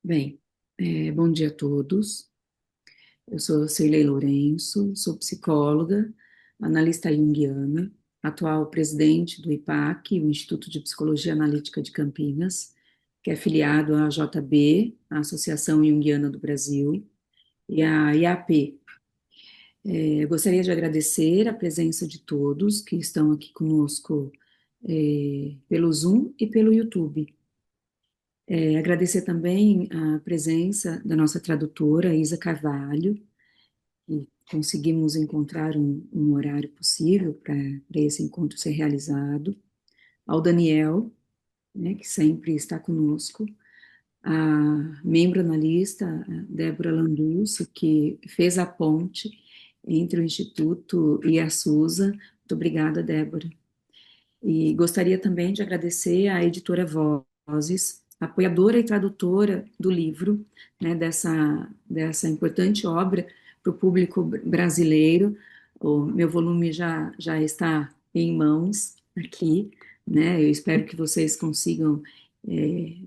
Bem, bom dia a todos. Eu sou Cirlei Lourenço, sou psicóloga, analista junguiana, atual presidente do IPAC, o Instituto de Psicologia Analítica de Campinas, que é filiado à JB, a Associação Junguiana do Brasil, e à IAP. Eu gostaria de agradecer a presença de todos que estão aqui conosco, pelo Zoom e pelo YouTube. Agradecer também a presença da nossa tradutora, Isa Carvalho, e conseguimos encontrar um horário possível para esse encontro ser realizado, ao Daniel, né, que sempre está conosco, a membro analista, a Débora Landucci, que fez a ponte entre o Instituto e a SUSA. Muito obrigada, Débora. E gostaria também de agradecer à editora Vozes, apoiadora e tradutora do livro, né, dessa importante obra para o público brasileiro. O meu volume já está em mãos aqui, né? Eu espero que vocês consigam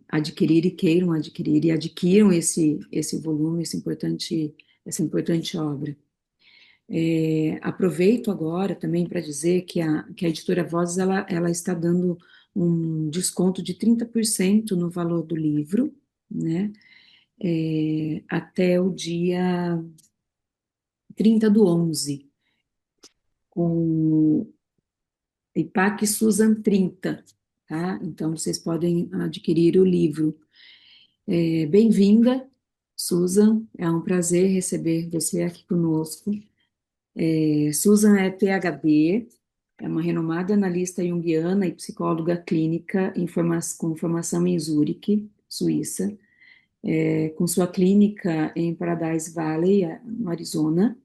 adquirir e queiram adquirir e adquiram esse volume, essa importante obra. Aproveito agora também para dizer que a editora Vozes ela está dando um desconto de 30% no valor do livro, né? Até o dia 30 do 11, com IPAC Susan 30, tá? Então vocês podem adquirir o livro. Bem-vinda, Susan, é um prazer receber você aqui conosco. Susan é PhD, é uma renomada analista junguiana e psicóloga clínica com formação em Zurique, Suíça, com sua clínica em Paradise Valley, no Arizona,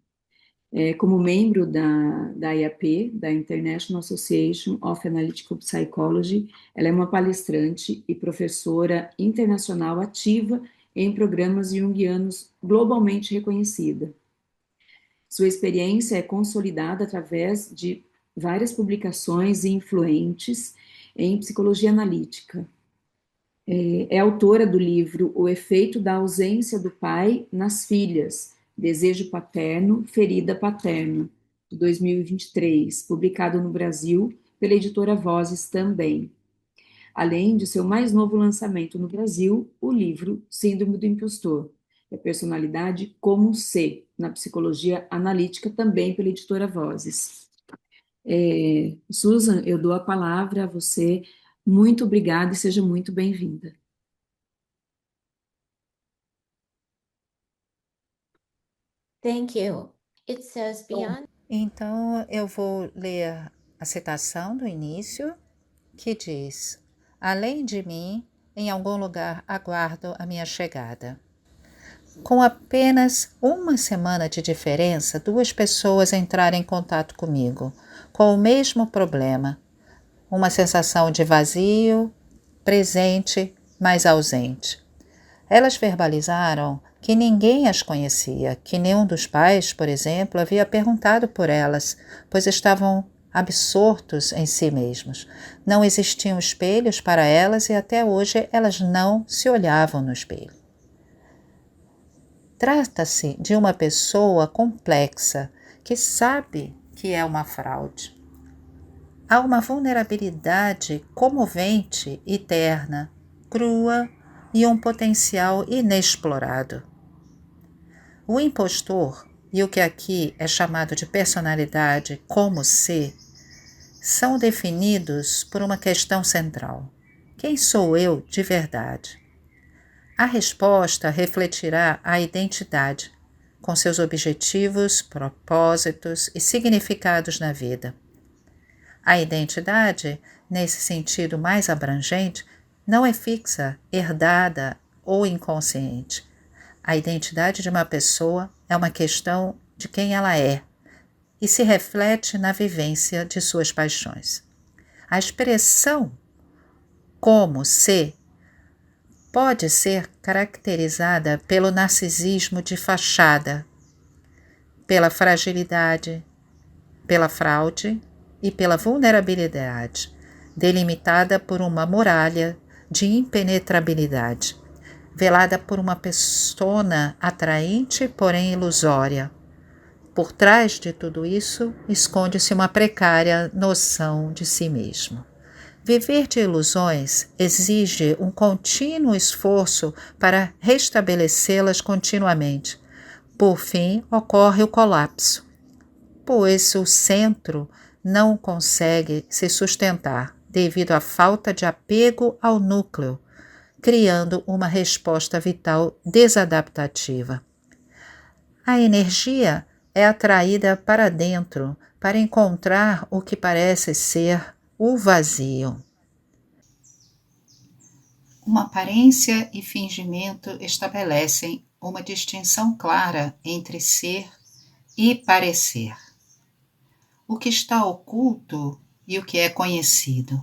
como membro da IAP, da International Association of Analytical Psychology. Ela é uma palestrante e professora internacional ativa em programas junguianos globalmente reconhecida. Sua experiência é consolidada através de várias publicações influentes em psicologia analítica. É autora do livro O Efeito da Ausência do Pai nas Filhas, Desejo Paterno, Ferida Paterna, de 2023, publicado no Brasil pela editora Vozes também. Além de seu mais novo lançamento no Brasil, o livro Síndrome do Impostor, a personalidade como ser, na psicologia analítica, também pela editora Vozes. Susan, eu dou a palavra a você. Muito obrigada e seja muito bem-vinda. Thank you. It says beyond. Então, eu vou ler a citação do início, que diz: Além de mim, em algum lugar aguardo a minha chegada. Com apenas uma semana de diferença, duas pessoas entraram em contato comigo, com o mesmo problema, uma sensação de vazio, presente, mas ausente. Elas verbalizaram que ninguém as conhecia, que nenhum dos pais, por exemplo, havia perguntado por elas, pois estavam absortos em si mesmos. Não existiam espelhos para elas e até hoje elas não se olhavam no espelho. Trata-se de uma pessoa complexa que sabe que é uma fraude. Há uma vulnerabilidade comovente e terna, crua e um potencial inexplorado. O impostor e o que aqui é chamado de personalidade como ser são definidos por uma questão central: quem sou eu de verdade? A resposta refletirá a identidade, com seus objetivos, propósitos e significados na vida. A identidade, nesse sentido mais abrangente, não é fixa, herdada ou inconsciente. A identidade de uma pessoa é uma questão de quem ela é e se reflete na vivência de suas paixões. A expressão como ser pode ser caracterizada pelo narcisismo de fachada, pela fragilidade, pela fraude e pela vulnerabilidade, delimitada por uma muralha de impenetrabilidade. velada por uma persona atraente, porém ilusória. Por trás de tudo isso, esconde-se uma precária noção de si mesmo. Viver de ilusões exige um contínuo esforço para restabelecê-las continuamente. Por fim, ocorre o colapso, pois o centro não consegue se sustentar devido à falta de apego ao núcleo, criando uma resposta vital desadaptativa. A energia é atraída para dentro para encontrar o que parece ser o vazio. Uma aparência e fingimento estabelecem uma distinção clara entre ser e parecer. O que está oculto e o que é conhecido.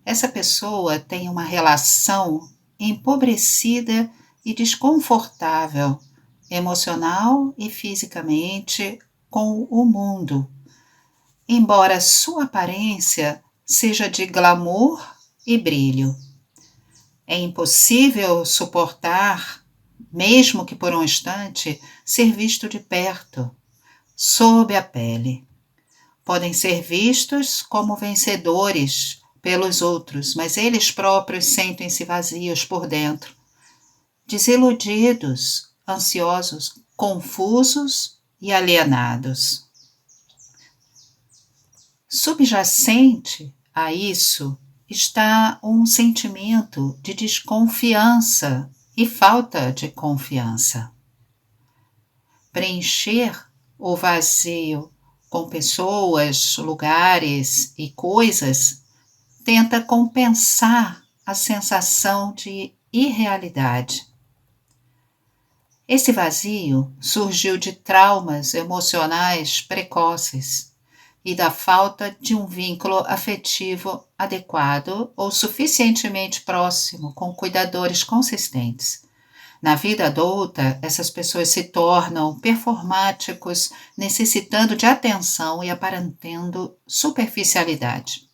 Essa pessoa tem uma relação empobrecida e desconfortável, emocional e fisicamente, com o mundo, embora sua aparência seja de glamour e brilho. É impossível suportar, mesmo que por um instante, ser visto de perto, sob a pele. Podem ser vistos como vencedores pelos outros, mas eles próprios sentem-se vazios por dentro, desiludidos, ansiosos, confusos e alienados. Subjacente a isso está um sentimento de desconfiança e falta de confiança. Preencher o vazio com pessoas, lugares e coisas tenta compensar a sensação de irrealidade. Esse vazio surgiu de traumas emocionais precoces e da falta de um vínculo afetivo adequado ou suficientemente próximo com cuidadores consistentes. Na vida adulta, essas pessoas se tornam performáticos, necessitando de atenção e aparentando superficialidade.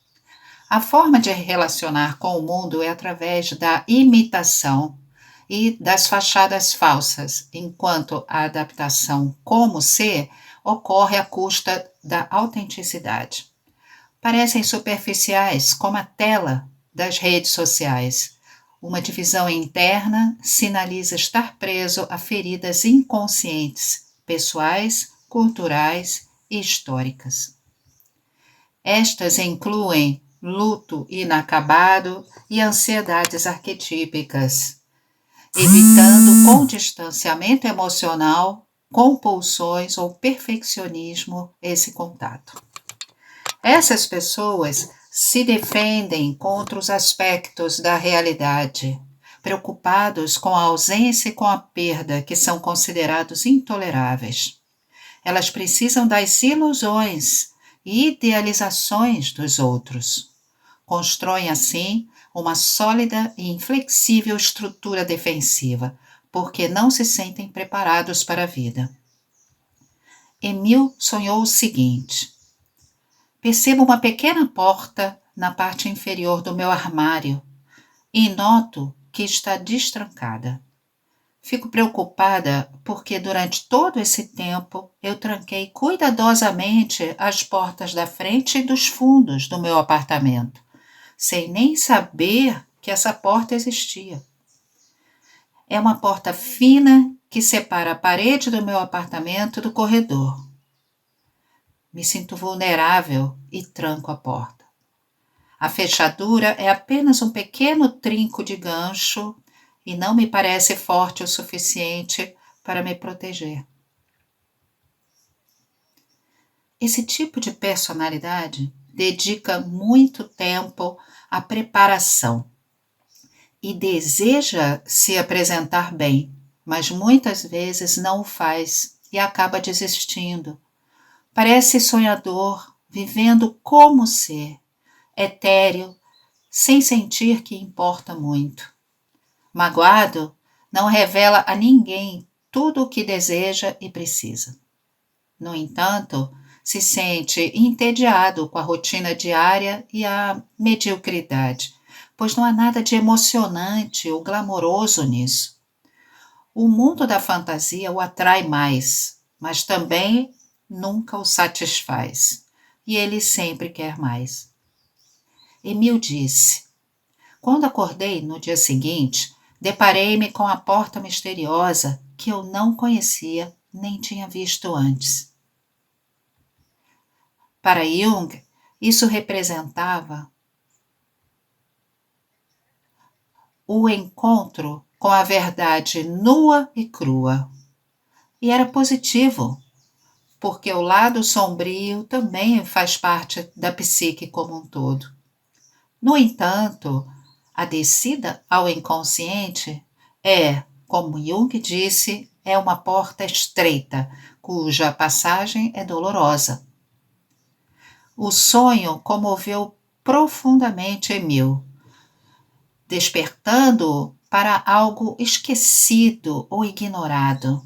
A forma de relacionar com o mundo é através da imitação e das fachadas falsas, enquanto a adaptação como ser ocorre à custa da autenticidade. Parecem superficiais, como a tela das redes sociais. Uma divisão interna sinaliza estar preso a feridas inconscientes, pessoais, culturais e históricas. Estas incluem luto inacabado e ansiedades arquetípicas, evitando com distanciamento emocional, compulsões ou perfeccionismo esse contato. Essas pessoas se defendem contra os aspectos da realidade, preocupados com a ausência e com a perda que são considerados intoleráveis. Elas precisam das ilusões e idealizações dos outros. Constroem, assim, uma sólida e inflexível estrutura defensiva, porque não se sentem preparados para a vida. Emil sonhou o seguinte: percebo uma pequena porta na parte inferior do meu armário e noto que está destrancada. Fico preocupada porque durante todo esse tempo eu tranquei cuidadosamente as portas da frente e dos fundos do meu apartamento, sem nem saber que essa porta existia. É uma porta fina que separa a parede do meu apartamento do corredor. Me sinto vulnerável e tranco a porta. A fechadura é apenas um pequeno trinco de gancho e não me parece forte o suficiente para me proteger. Esse tipo de personalidade dedica muito tempo à preparação e deseja se apresentar bem, mas muitas vezes não o faz e acaba desistindo. Parece sonhador, vivendo como ser, etéreo, sem sentir que importa muito. Magoado, não revela a ninguém tudo o que deseja e precisa. No entanto, se sente entediado com a rotina diária e a mediocridade, pois não há nada de emocionante ou glamouroso nisso. O mundo da fantasia o atrai mais, mas também nunca o satisfaz, e ele sempre quer mais. Emil disse: quando acordei no dia seguinte, deparei-me com a porta misteriosa que eu não conhecia nem tinha visto antes. Para Jung, isso representava o encontro com a verdade nua e crua. E era positivo, porque o lado sombrio também faz parte da psique como um todo. No entanto, a descida ao inconsciente é, como Jung disse, é uma porta estreita, cuja passagem é dolorosa. O sonho comoveu profundamente Emil, despertando-o para algo esquecido ou ignorado.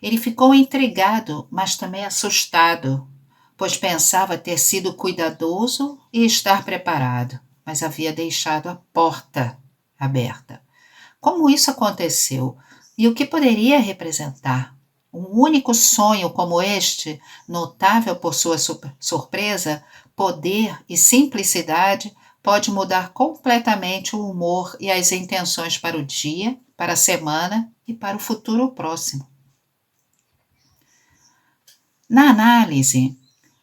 Ele ficou intrigado, mas também assustado, pois pensava ter sido cuidadoso e estar preparado, mas havia deixado a porta aberta. Como isso aconteceu? E o que poderia representar? Um único sonho como este, notável por sua surpresa, poder e simplicidade, pode mudar completamente o humor e as intenções para o dia, para a semana e para o futuro próximo. Na análise,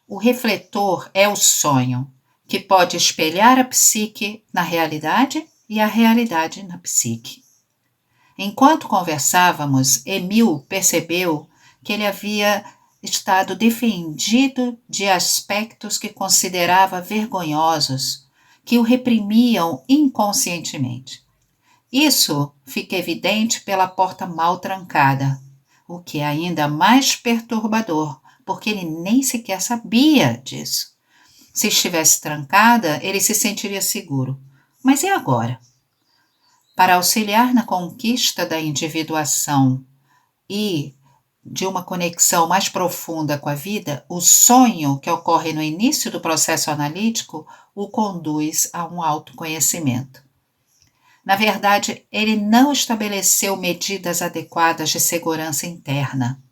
o refletor é o sonho, que pode espelhar a psique na realidade e a realidade na psique. Enquanto conversávamos, Emil percebeu que ele havia estado defendido de aspectos que considerava vergonhosos, que o reprimiam inconscientemente. Isso fica evidente pela porta mal trancada, o que é ainda mais perturbador, porque ele nem sequer sabia disso. Se estivesse trancada, ele se sentiria seguro. Mas e agora? Para auxiliar na conquista da individuação e de uma conexão mais profunda com a vida, o sonho que ocorre no início do processo analítico o conduz a um autoconhecimento. Na verdade, ele não estabeleceu medidas adequadas de segurança interna.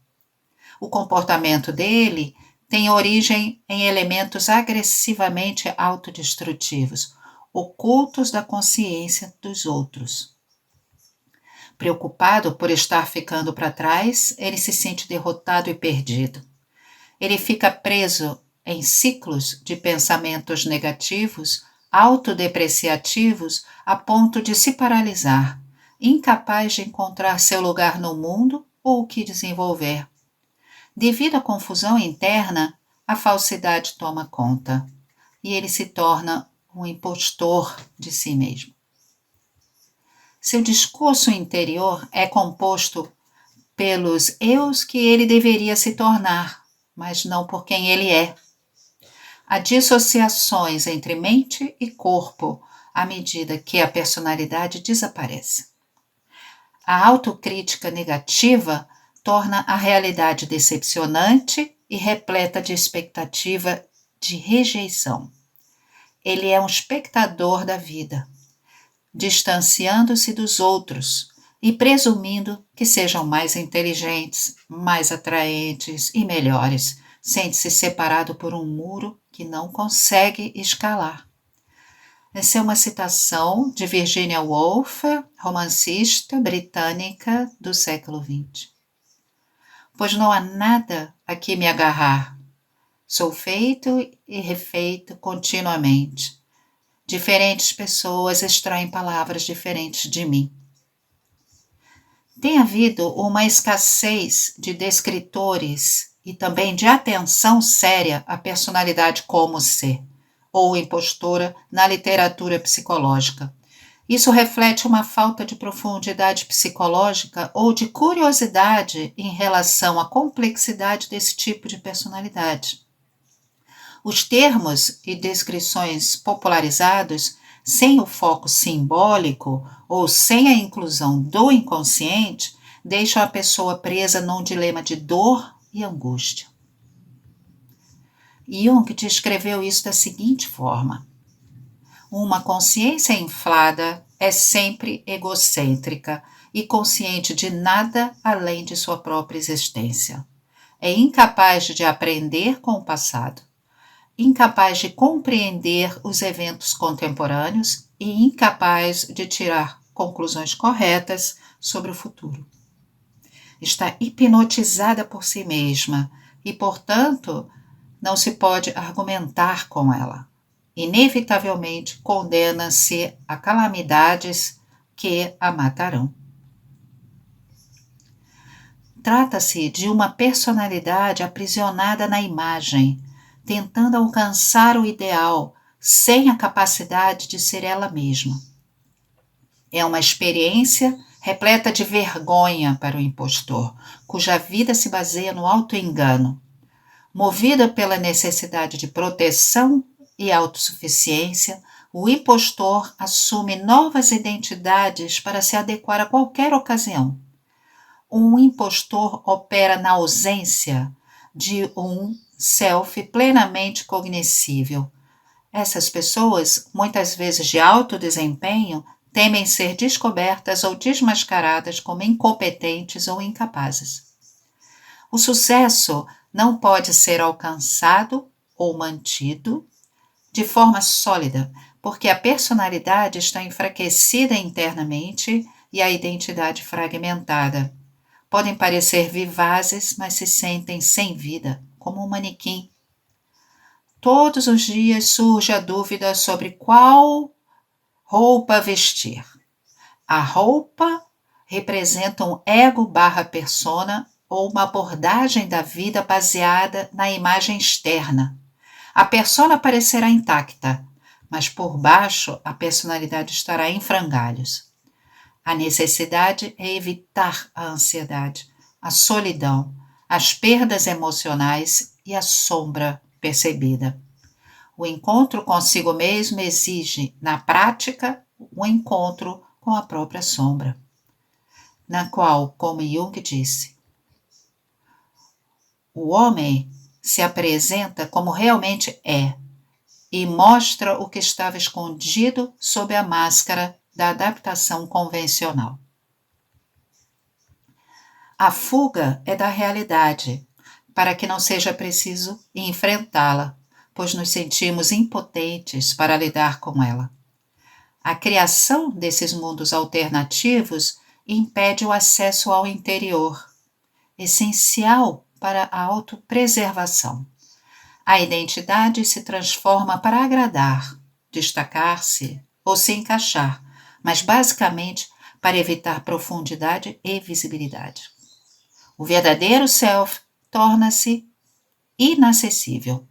O comportamento dele tem origem em elementos agressivamente autodestrutivos, ocultos da consciência dos outros. Preocupado por estar ficando para trás, ele se sente derrotado e perdido. Ele fica preso em ciclos de pensamentos negativos, autodepreciativos, a ponto de se paralisar, incapaz de encontrar seu lugar no mundo ou o que desenvolver. Devido à confusão interna, a falsidade toma conta e ele se torna um impostor de si mesmo. Seu discurso interior é composto pelos eus que ele deveria se tornar, mas não por quem ele é. Há dissociações entre mente e corpo à medida que a personalidade desaparece. A autocrítica negativa torna a realidade decepcionante e repleta de expectativa de rejeição. Ele é um espectador da vida, distanciando-se dos outros e presumindo que sejam mais inteligentes, mais atraentes e melhores, sente-se separado por um muro que não consegue escalar. Essa é uma citação de Virginia Woolf, romancista britânica do século XX. Pois não há nada a que me agarrar. Sou feito e refeito continuamente. Diferentes pessoas extraem palavras diferentes de mim. Tem havido uma escassez de descritores e também de atenção séria à personalidade como ser, ou impostora na literatura psicológica. Isso reflete uma falta de profundidade psicológica ou de curiosidade em relação à complexidade desse tipo de personalidade. Os termos e descrições popularizados, sem o foco simbólico ou sem a inclusão do inconsciente, deixam a pessoa presa num dilema de dor e angústia. Jung descreveu isso da seguinte forma: Uma consciência inflada é sempre egocêntrica e consciente de nada além de sua própria existência. É incapaz de aprender com o passado, incapaz de compreender os eventos contemporâneos e incapaz de tirar conclusões corretas sobre o futuro. Está hipnotizada por si mesma e, portanto, não se pode argumentar com ela. Inevitavelmente condena-se a calamidades que a matarão. Trata-se de uma personalidade aprisionada na imagem, tentando alcançar o ideal sem a capacidade de ser ela mesma. É uma experiência repleta de vergonha para o impostor, cuja vida se baseia no auto-engano. Movida pela necessidade de proteção e autossuficiência, o impostor assume novas identidades para se adequar a qualquer ocasião. Um impostor opera na ausência de um self plenamente cognoscível. Essas pessoas, muitas vezes de alto desempenho, temem ser descobertas ou desmascaradas como incompetentes ou incapazes. O sucesso não pode ser alcançado ou mantido de forma sólida, porque a personalidade está enfraquecida internamente e a identidade fragmentada. Podem parecer vivazes, mas se sentem sem vida, como um manequim. Todos os dias surge a dúvida sobre qual roupa vestir. A roupa representa um ego/persona ou uma abordagem da vida baseada na imagem externa. A persona parecerá intacta, mas por baixo a personalidade estará em frangalhos. A necessidade é evitar a ansiedade, a solidão, as perdas emocionais e a sombra percebida. O encontro consigo mesmo exige, na prática, um encontro com a própria sombra, na qual, como Jung disse, o homem se apresenta como realmente é e mostra o que estava escondido sob a máscara da adaptação convencional. A fuga é da realidade, para que não seja preciso enfrentá-la, pois nos sentimos impotentes para lidar com ela. A criação desses mundos alternativos impede o acesso ao interior, essencial para a autopreservação. A identidade se transforma para agradar, destacar-se ou se encaixar, mas basicamente para evitar profundidade e visibilidade. O verdadeiro self torna-se inacessível,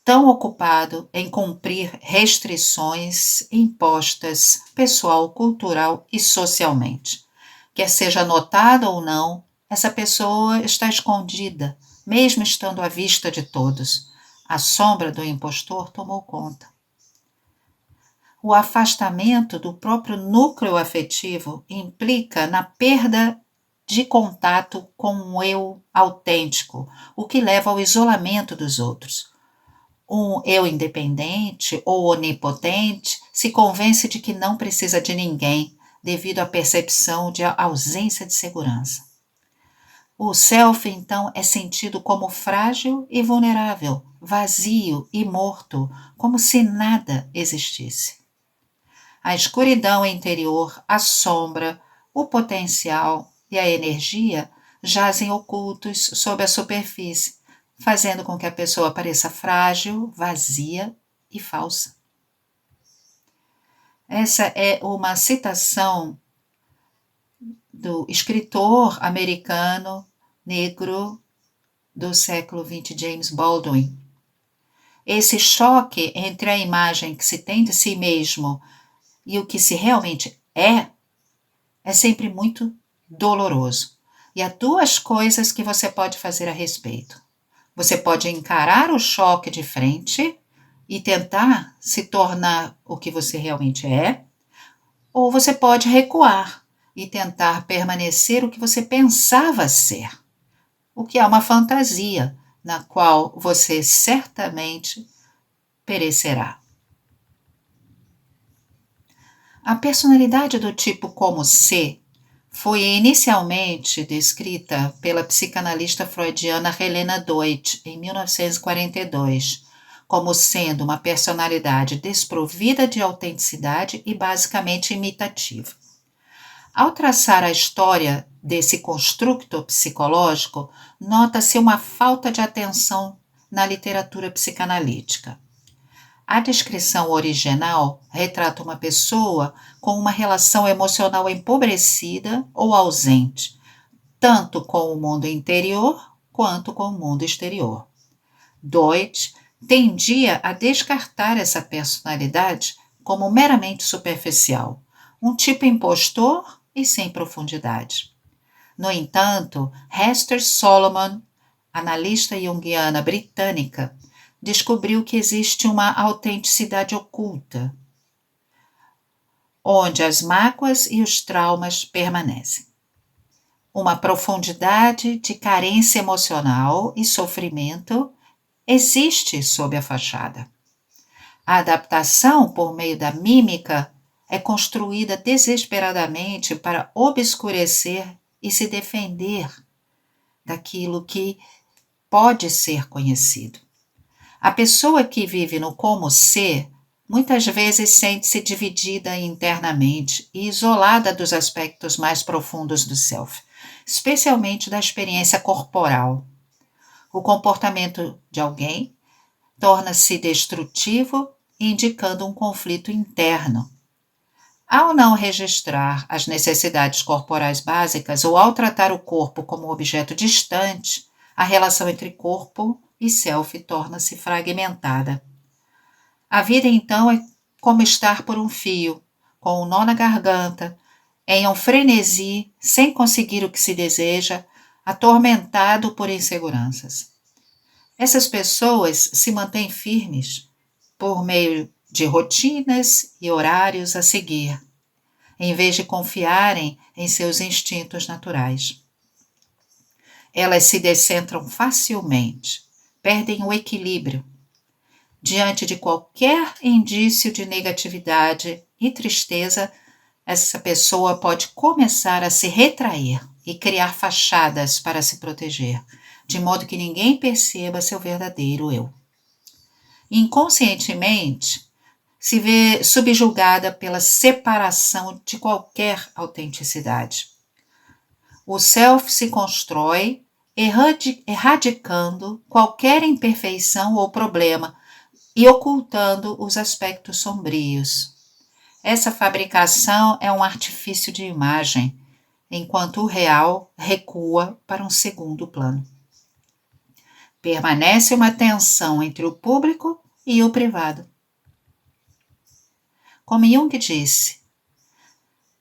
tão ocupado em cumprir restrições impostas pessoal, cultural e socialmente. Quer seja notada ou não, essa pessoa está escondida, mesmo estando à vista de todos. A sombra do impostor tomou conta. O afastamento do próprio núcleo afetivo implica na perda de contato com um eu autêntico, o que leva ao isolamento dos outros. Um eu independente ou onipotente se convence de que não precisa de ninguém devido à percepção de ausência de segurança. O self, então, é sentido como frágil e vulnerável, vazio e morto, como se nada existisse. A escuridão interior, a sombra, o potencial e a energia jazem ocultos sob a superfície, fazendo com que a pessoa pareça frágil, vazia e falsa. Essa é uma citação do escritor americano negro do século XX, James Baldwin. Esse choque entre a imagem que se tem de si mesmo e o que se realmente é sempre muito doloroso. E há duas coisas que você pode fazer a respeito. Você pode encarar o choque de frente e tentar se tornar o que você realmente é, ou você pode recuar e tentar permanecer o que você pensava ser, o que é uma fantasia na qual você certamente perecerá. A personalidade do tipo como C foi inicialmente descrita pela psicanalista freudiana Helena Deutsch em 1942, como sendo uma personalidade desprovida de autenticidade e basicamente imitativa. Ao traçar a história desse construto psicológico, nota-se uma falta de atenção na literatura psicanalítica. A descrição original retrata uma pessoa com uma relação emocional empobrecida ou ausente, tanto com o mundo interior quanto com o mundo exterior. Deutsch tendia a descartar essa personalidade como meramente superficial, um tipo impostor e sem profundidade. No entanto, Hester Solomon, analista junguiana britânica, descobriu que existe uma autenticidade oculta, onde as mágoas e os traumas permanecem. Uma profundidade de carência emocional e sofrimento existe sob a fachada. A adaptação por meio da mímica é construída desesperadamente para obscurecer e se defender daquilo que pode ser conhecido. A pessoa que vive no como ser muitas vezes sente-se dividida internamente e isolada dos aspectos mais profundos do self, especialmente da experiência corporal. O comportamento de alguém torna-se destrutivo, indicando um conflito interno. Ao não registrar as necessidades corporais básicas ou ao tratar o corpo como objeto distante, a relação entre corpo e self torna-se fragmentada. A vida, então, é como estar por um fio, com um nó na garganta, em um frenesi, sem conseguir o que se deseja, atormentado por inseguranças. Essas pessoas se mantêm firmes por meio de rotinas e horários a seguir, em vez de confiarem em seus instintos naturais. Elas se descentram facilmente, perdem o equilíbrio. Diante de qualquer indício de negatividade e tristeza, essa pessoa pode começar a se retrair e criar fachadas para se proteger, de modo que ninguém perceba seu verdadeiro eu. Inconscientemente, se vê subjugada pela separação de qualquer autenticidade. O self se constrói erradicando qualquer imperfeição ou problema e ocultando os aspectos sombrios. Essa fabricação é um artifício de imagem, enquanto o real recua para um segundo plano. Permanece uma tensão entre o público e o privado. Como Jung disse,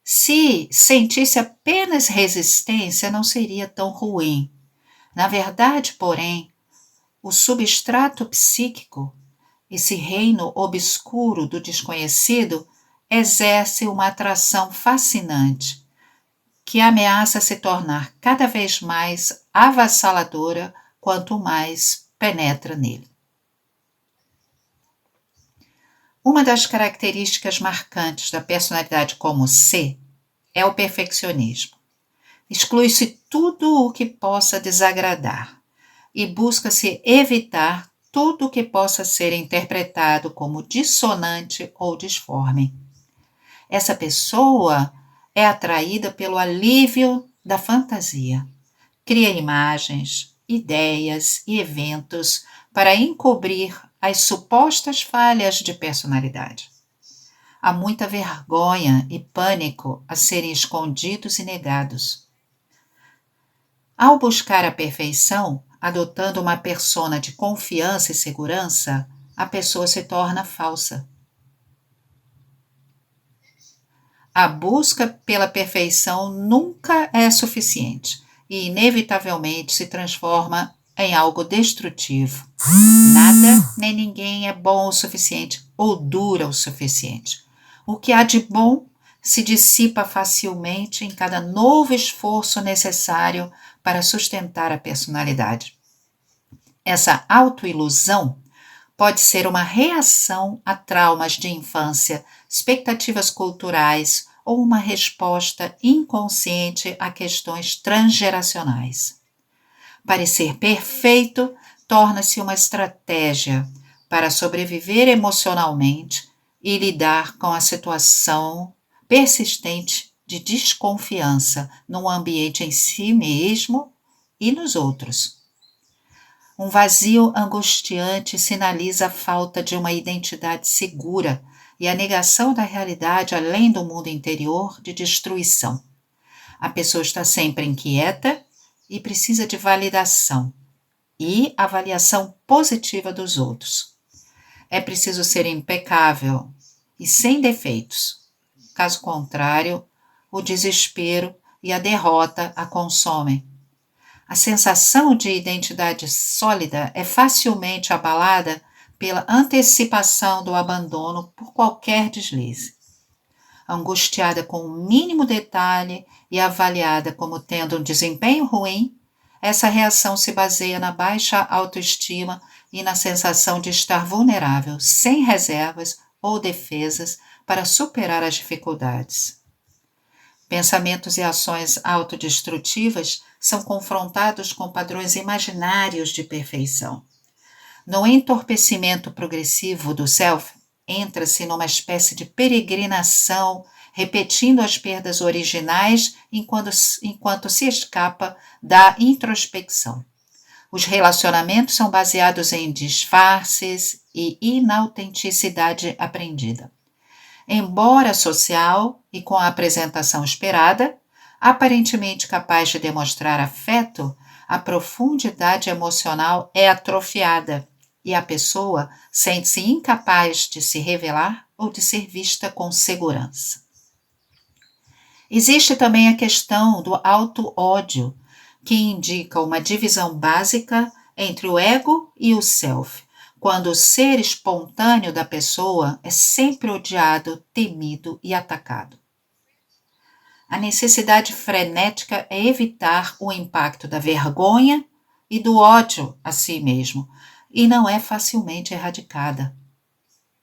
se sentisse apenas resistência, não seria tão ruim. Na verdade, porém, o substrato psíquico, esse reino obscuro do desconhecido, exerce uma atração fascinante, que ameaça se tornar cada vez mais avassaladora quanto mais penetra nele. Uma das características marcantes da personalidade como C é o perfeccionismo. Exclui-se tudo o que possa desagradar e busca-se evitar tudo o que possa ser interpretado como dissonante ou disforme. Essa pessoa é atraída pelo alívio da fantasia. Cria imagens, ideias e eventos para encobrir as supostas falhas de personalidade. Há muita vergonha e pânico a serem escondidos e negados. Ao buscar a perfeição, adotando uma persona de confiança e segurança, a pessoa se torna falsa. A busca pela perfeição nunca é suficiente e, inevitavelmente, se transforma em algo destrutivo. Nada nem ninguém é bom o suficiente ou dura o suficiente. O que há de bom se dissipa facilmente em cada novo esforço necessário para sustentar a personalidade. Essa autoilusão pode ser uma reação a traumas de infância, expectativas culturais ou uma resposta inconsciente a questões transgeracionais. Parecer perfeito torna-se uma estratégia para sobreviver emocionalmente e lidar com a situação persistente de desconfiança no ambiente em si mesmo e nos outros. Um vazio angustiante sinaliza a falta de uma identidade segura e a negação da realidade além do mundo interior de destruição. A pessoa está sempre inquieta e precisa de validação e avaliação positiva dos outros. É preciso ser impecável e sem defeitos. Caso contrário, o desespero e a derrota a consomem. A sensação de identidade sólida é facilmente abalada pela antecipação do abandono por qualquer deslize. Angustiada com o mínimo detalhe e avaliada como tendo um desempenho ruim, essa reação se baseia na baixa autoestima e na sensação de estar vulnerável, sem reservas ou defesas para superar as dificuldades. Pensamentos e ações autodestrutivas são confrontados com padrões imaginários de perfeição. No entorpecimento progressivo do self, entra-se numa espécie de peregrinação, repetindo as perdas originais enquanto se escapa da introspecção. Os relacionamentos são baseados em disfarces e inautenticidade aprendida. Embora social e com a apresentação esperada, aparentemente capaz de demonstrar afeto, a profundidade emocional é atrofiada e a pessoa sente-se incapaz de se revelar ou de ser vista com segurança. Existe também a questão do auto-ódio, que indica uma divisão básica entre o ego e o self, quando o ser espontâneo da pessoa é sempre odiado, temido e atacado. A necessidade frenética é evitar o impacto da vergonha e do ódio a si mesmo, e não é facilmente erradicada.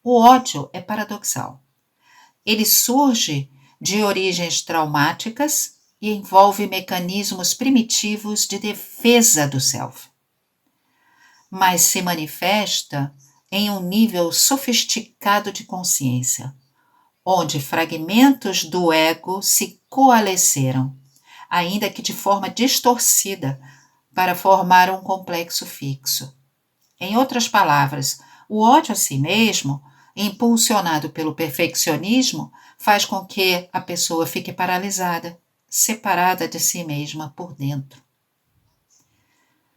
O ódio é paradoxal. Ele surge de origens traumáticas e envolve mecanismos primitivos de defesa do self, mas se manifesta em um nível sofisticado de consciência, onde fragmentos do ego se coalesceram, ainda que de forma distorcida, para formar um complexo fixo. Em outras palavras, o ódio a si mesmo, impulsionado pelo perfeccionismo, faz com que a pessoa fique paralisada, separada de si mesma por dentro.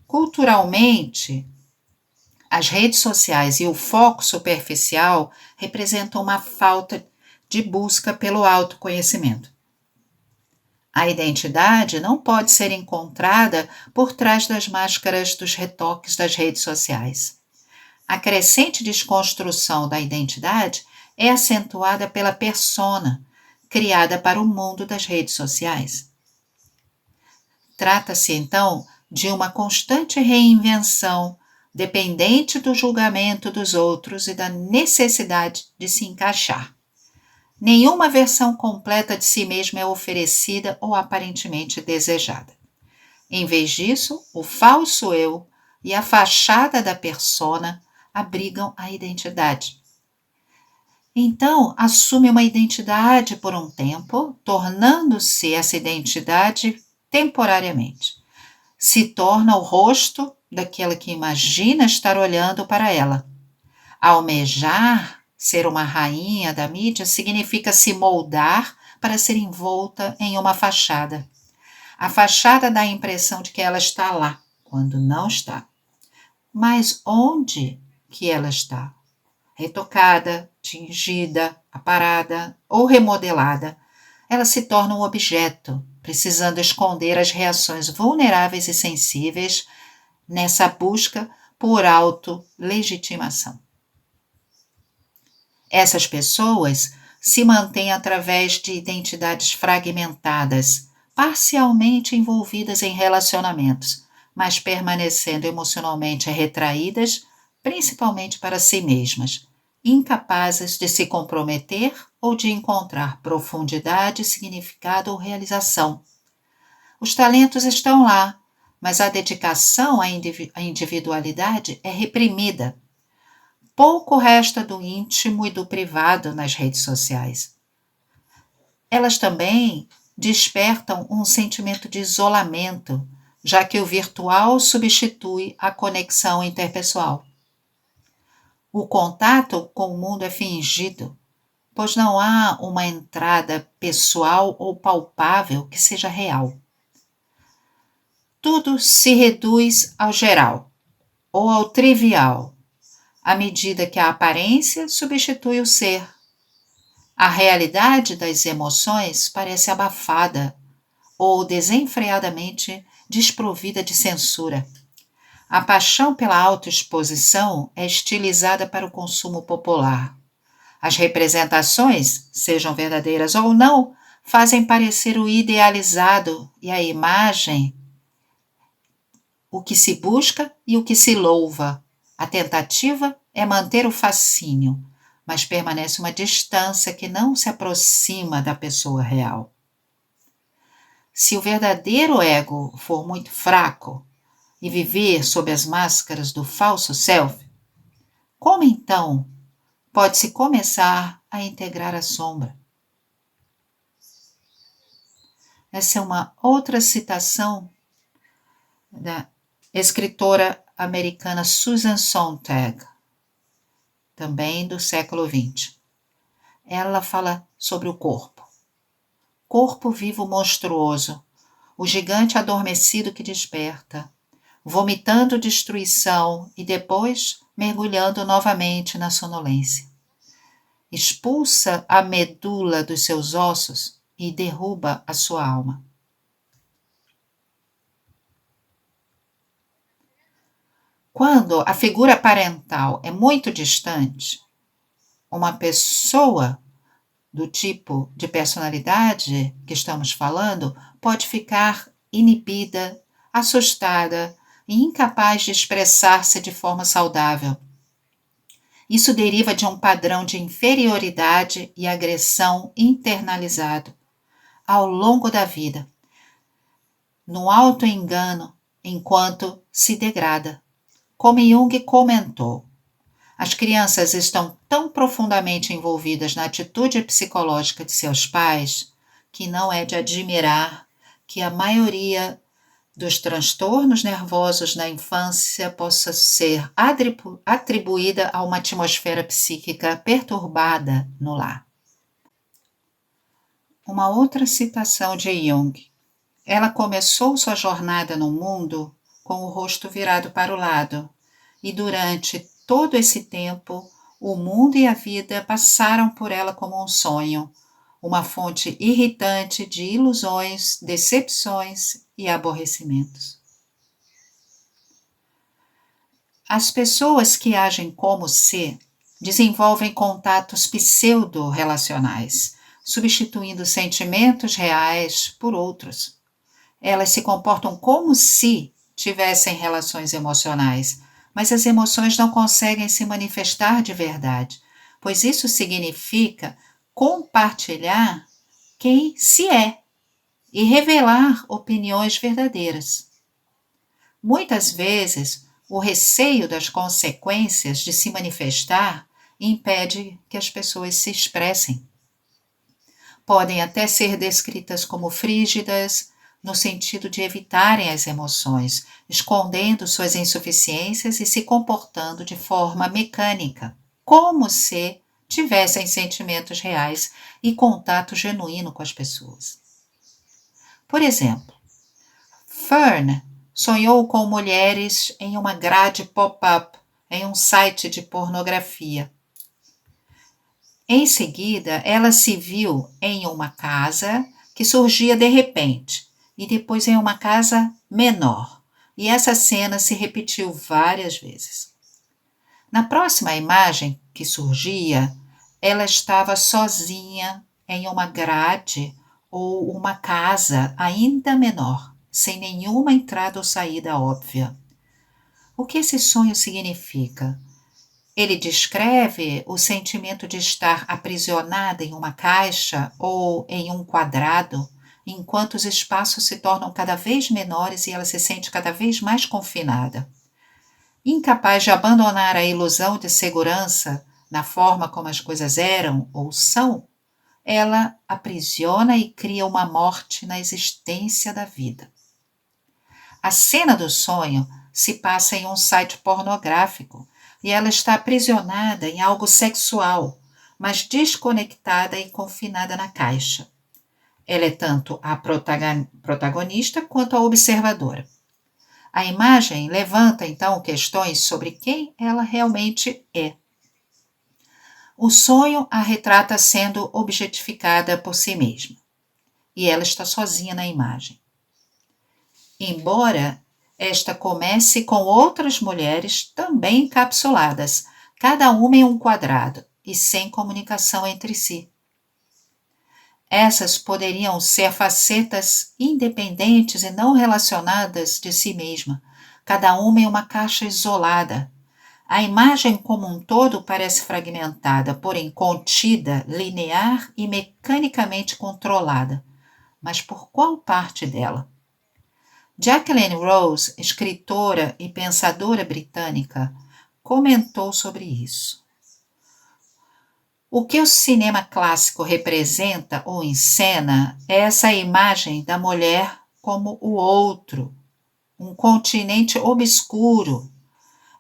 Culturalmente, as redes sociais e o foco superficial representam uma falta de busca pelo autoconhecimento. A identidade não pode ser encontrada por trás das máscaras dos retoques das redes sociais. A crescente desconstrução da identidade é acentuada pela persona, criada para o mundo das redes sociais. Trata-se, então, de uma constante reinvenção, dependente do julgamento dos outros e da necessidade de se encaixar. Nenhuma versão completa de si mesmo é oferecida ou aparentemente desejada. Em vez disso, o falso eu e a fachada da persona abrigam a identidade. Então, assume uma identidade por um tempo, tornando-se essa identidade temporariamente. Se torna o rosto daquela que imagina estar olhando para ela. Almejar ser uma rainha da mídia significa se moldar para ser envolta em uma fachada. A fachada dá a impressão de que ela está lá, quando não está. Mas onde que ela está? Retocada, tingida, aparada ou remodelada, ela se torna um objeto, precisando esconder as reações vulneráveis e sensíveis nessa busca por auto-legitimação. Essas pessoas se mantêm através de identidades fragmentadas, parcialmente envolvidas em relacionamentos, mas permanecendo emocionalmente retraídas principalmente para si mesmas, incapazes de se comprometer ou de encontrar profundidade, significado ou realização. Os talentos estão lá, mas a dedicação à individualidade é reprimida. Pouco resta do íntimo e do privado nas redes sociais. Elas também despertam um sentimento de isolamento, já que o virtual substitui a conexão interpessoal. O contato com o mundo é fingido, pois não há uma entrada pessoal ou palpável que seja real. Tudo se reduz ao geral ou ao trivial, à medida que a aparência substitui o ser. A realidade das emoções parece abafada ou desenfreadamente desprovida de censura. A paixão pela autoexposição é estilizada para o consumo popular. As representações, sejam verdadeiras ou não, fazem parecer o idealizado e a imagem o que se busca e o que se louva. A tentativa é manter o fascínio, mas permanece uma distância que não se aproxima da pessoa real. Se o verdadeiro ego for muito fraco e viver sob as máscaras do falso self, como então pode-se começar a integrar a sombra? Essa é uma outra citação da escritora americana Susan Sontag, também do século XX. Ela fala sobre o corpo. Corpo vivo monstruoso, o gigante adormecido que desperta, vomitando destruição e depois mergulhando novamente na sonolência. Expulsa a medula dos seus ossos e derruba a sua alma. Quando a figura parental é muito distante, uma pessoa do tipo de personalidade que estamos falando pode ficar inibida, assustada e incapaz de expressar-se de forma saudável. Isso deriva de um padrão de inferioridade e agressão internalizado ao longo da vida, no auto-engano enquanto se degrada. Como Jung comentou, as crianças estão tão profundamente envolvidas na atitude psicológica de seus pais que não é de admirar que a maioria dos transtornos nervosos na infância possa ser atribuída a uma atmosfera psíquica perturbada no lar. Uma outra citação de Jung. Ela começou sua jornada no mundo com o rosto virado para o lado, e durante todo esse tempo, o mundo e a vida passaram por ela como um sonho, uma fonte irritante de ilusões, decepções e aborrecimentos. As pessoas que agem como se desenvolvem contatos pseudo-relacionais, substituindo sentimentos reais por outros. Elas se comportam como se tivessem relações emocionais, mas as emoções não conseguem se manifestar de verdade, pois isso significa compartilhar quem se é e revelar opiniões verdadeiras. Muitas vezes, o receio das consequências de se manifestar impede que as pessoas se expressem. Podem até ser descritas como frígidas, no sentido de evitarem as emoções, escondendo suas insuficiências e se comportando de forma mecânica, como se tivessem sentimentos reais e contato genuíno com as pessoas. Por exemplo, Fern sonhou com mulheres em uma grade pop-up em um site de pornografia. Em seguida, ela se viu em uma casa que surgia de repente, e depois em uma casa menor, e essa cena se repetiu várias vezes. Na próxima imagem que surgia, ela estava sozinha em uma grade ou uma casa ainda menor, sem nenhuma entrada ou saída óbvia. O que esse sonho significa? Ele descreve o sentimento de estar aprisionada em uma caixa ou em um quadrado, enquanto os espaços se tornam cada vez menores e ela se sente cada vez mais confinada. Incapaz de abandonar a ilusão de segurança na forma como as coisas eram ou são, ela aprisiona e cria uma morte na existência da vida. A cena do sonho se passa em um site pornográfico e ela está aprisionada em algo sexual, mas desconectada e confinada na caixa. Ela é tanto a protagonista quanto a observadora. A imagem levanta, então, questões sobre quem ela realmente é. O sonho a retrata sendo objetificada por si mesma, e ela está sozinha na imagem. Embora esta comece com outras mulheres também encapsuladas, cada uma em um quadrado e sem comunicação entre si. Essas poderiam ser facetas independentes e não relacionadas de si mesma, cada uma em uma caixa isolada. A imagem como um todo parece fragmentada, porém contida, linear e mecanicamente controlada. Mas por qual parte dela? Jacqueline Rose, escritora e pensadora britânica, comentou sobre isso. O que o cinema clássico representa ou encena é essa imagem da mulher como o outro, um continente obscuro,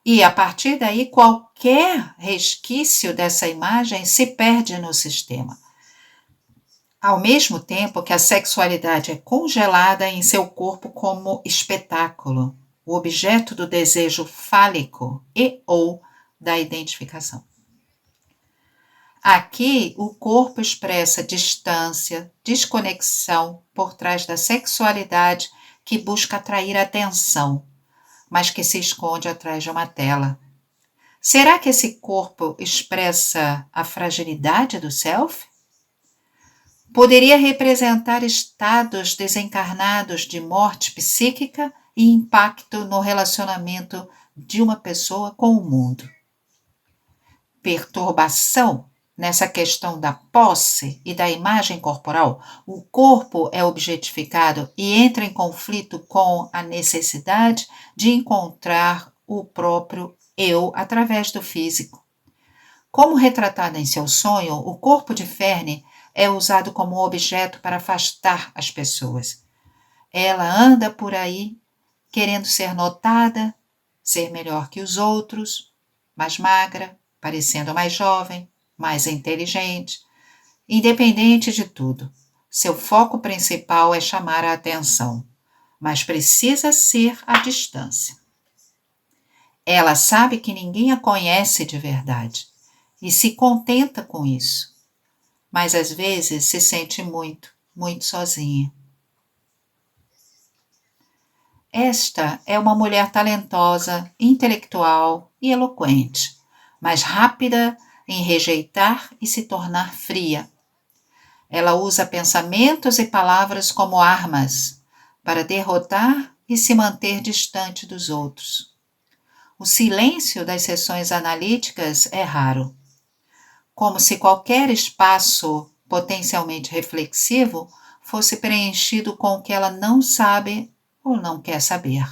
e a partir daí qualquer resquício dessa imagem se perde no sistema. Ao mesmo tempo que a sexualidade é congelada em seu corpo como espetáculo, o objeto do desejo fálico e ou da identificação. Aqui, o corpo expressa distância, desconexão por trás da sexualidade que busca atrair atenção, mas que se esconde atrás de uma tela. Será que esse corpo expressa a fragilidade do self? Poderia representar estados desencarnados de morte psíquica e impacto no relacionamento de uma pessoa com o mundo. Perturbação nessa questão da posse e da imagem corporal. O corpo é objetificado e entra em conflito com a necessidade de encontrar o próprio eu através do físico. Como retratada em seu sonho, o corpo de Ferne é usado como objeto para afastar as pessoas. Ela anda por aí querendo ser notada, ser melhor que os outros, mais magra, parecendo mais jovem, mais inteligente. Independente de tudo, seu foco principal é chamar a atenção, mas precisa ser à distância. Ela sabe que ninguém a conhece de verdade e se contenta com isso, mas às vezes se sente muito, muito sozinha. Esta é uma mulher talentosa, intelectual e eloquente, mas rápida em rejeitar e se tornar fria. Ela usa pensamentos e palavras como armas para derrotar e se manter distante dos outros. O silêncio das sessões analíticas é raro. Como se qualquer espaço potencialmente reflexivo fosse preenchido com o que ela não sabe ou não quer saber.